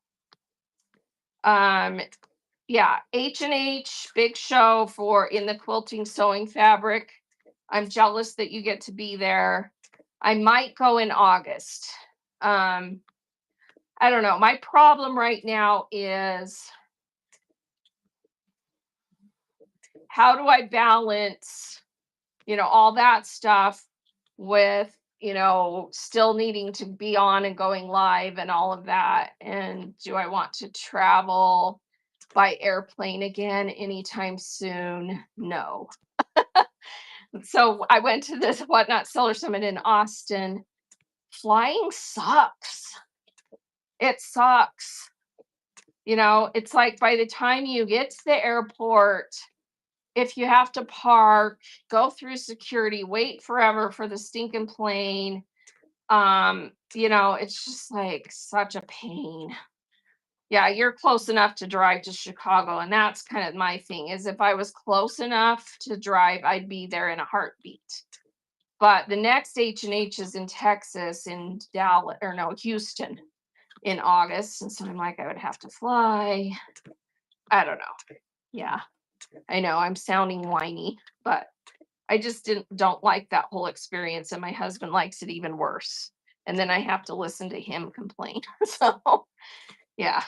Yeah, H&H, big show for in the quilting sewing fabric. I'm jealous that you get to be there. I might go in August. I don't know. My problem right now is how do I balance, all that stuff with, still needing to be on and going live and all of that. And do I want to travel by airplane again anytime soon? No. So I went to this Whatnot Seller Summit in Austin. Flying sucks. It sucks. It's like by the time you get to the airport, if you have to park, go through security, wait forever for the stinking plane, it's just like such a pain. Yeah, you're close enough to drive to Chicago, and that's kind of my thing is if I was close enough to drive, I'd be there in a heartbeat. But the next H&H is in Texas, in Dallas, or no, Houston in August. And so I'm like, I would have to fly. I don't know. Yeah, I know I'm sounding whiny, but I just don't like that whole experience. And my husband likes it even worse. And then I have to listen to him complain. So yeah.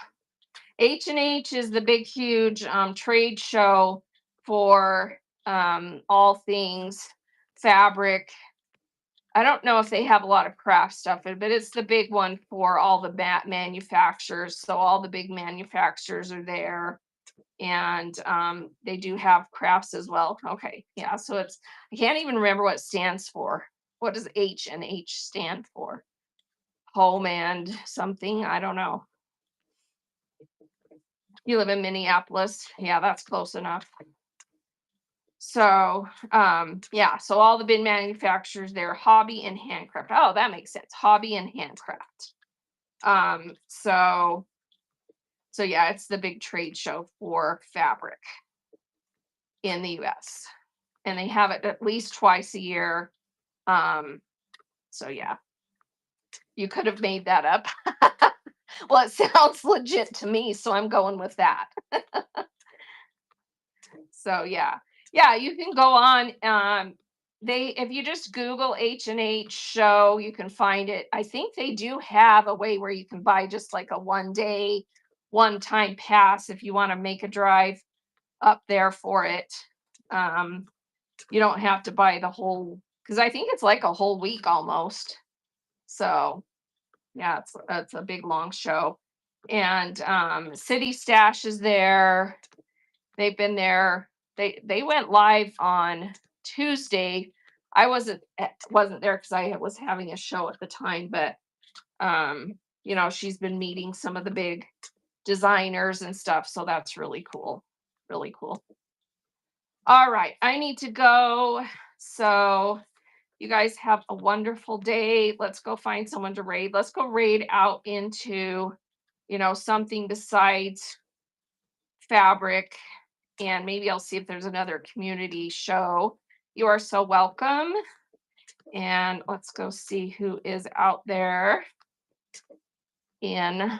H&H is the big, huge trade show for all things fabric. I don't know if they have a lot of craft stuff, but it's the big one for all the manufacturers. So all the big manufacturers are there, and they do have crafts as well. Okay, yeah. So I can't even remember what it stands for. What does H&H stand for? Home and something. I don't know. You live in Minneapolis. Yeah, that's close enough. So, yeah, so all the big manufacturers there, hobby and handcraft. Oh, that makes sense. Hobby and handcraft. So yeah, it's the big trade show for fabric in the US. And they have it at least twice a year. So yeah, you could have made that up. Well, it sounds legit to me, so I'm going with that. So yeah, you can go on. If you just Google H&H show, you can find it. I think they do have a way where you can buy just like a 1-day, one-time pass if you want to make a drive up there for it. You don't have to buy the whole, because I think it's like a whole week almost. So yeah, it's a big long show. And City Stash is there. They've been there. They went live on Tuesday. I wasn't there because I was having a show at the time, but she's been meeting some of the big designers and stuff, so that's really cool. Really cool. All right, I need to go. So You guys have a wonderful day. Let's go find someone to raid. Let's go raid out into, something besides fabric. And maybe I'll see if there's another community show. You are so welcome. And let's go see who is out there in.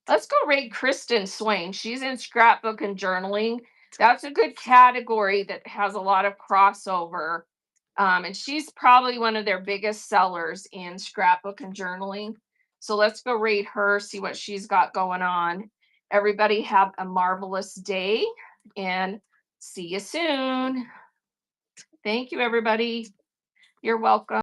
Let's go rate Kristen Swain. She's in scrapbook and journaling. That's a good category that has a lot of crossover. And she's probably one of their biggest sellers in scrapbook and journaling. So let's go rate her, see what she's got going on. Everybody have a marvelous day and see you soon. Thank you, everybody. You're welcome.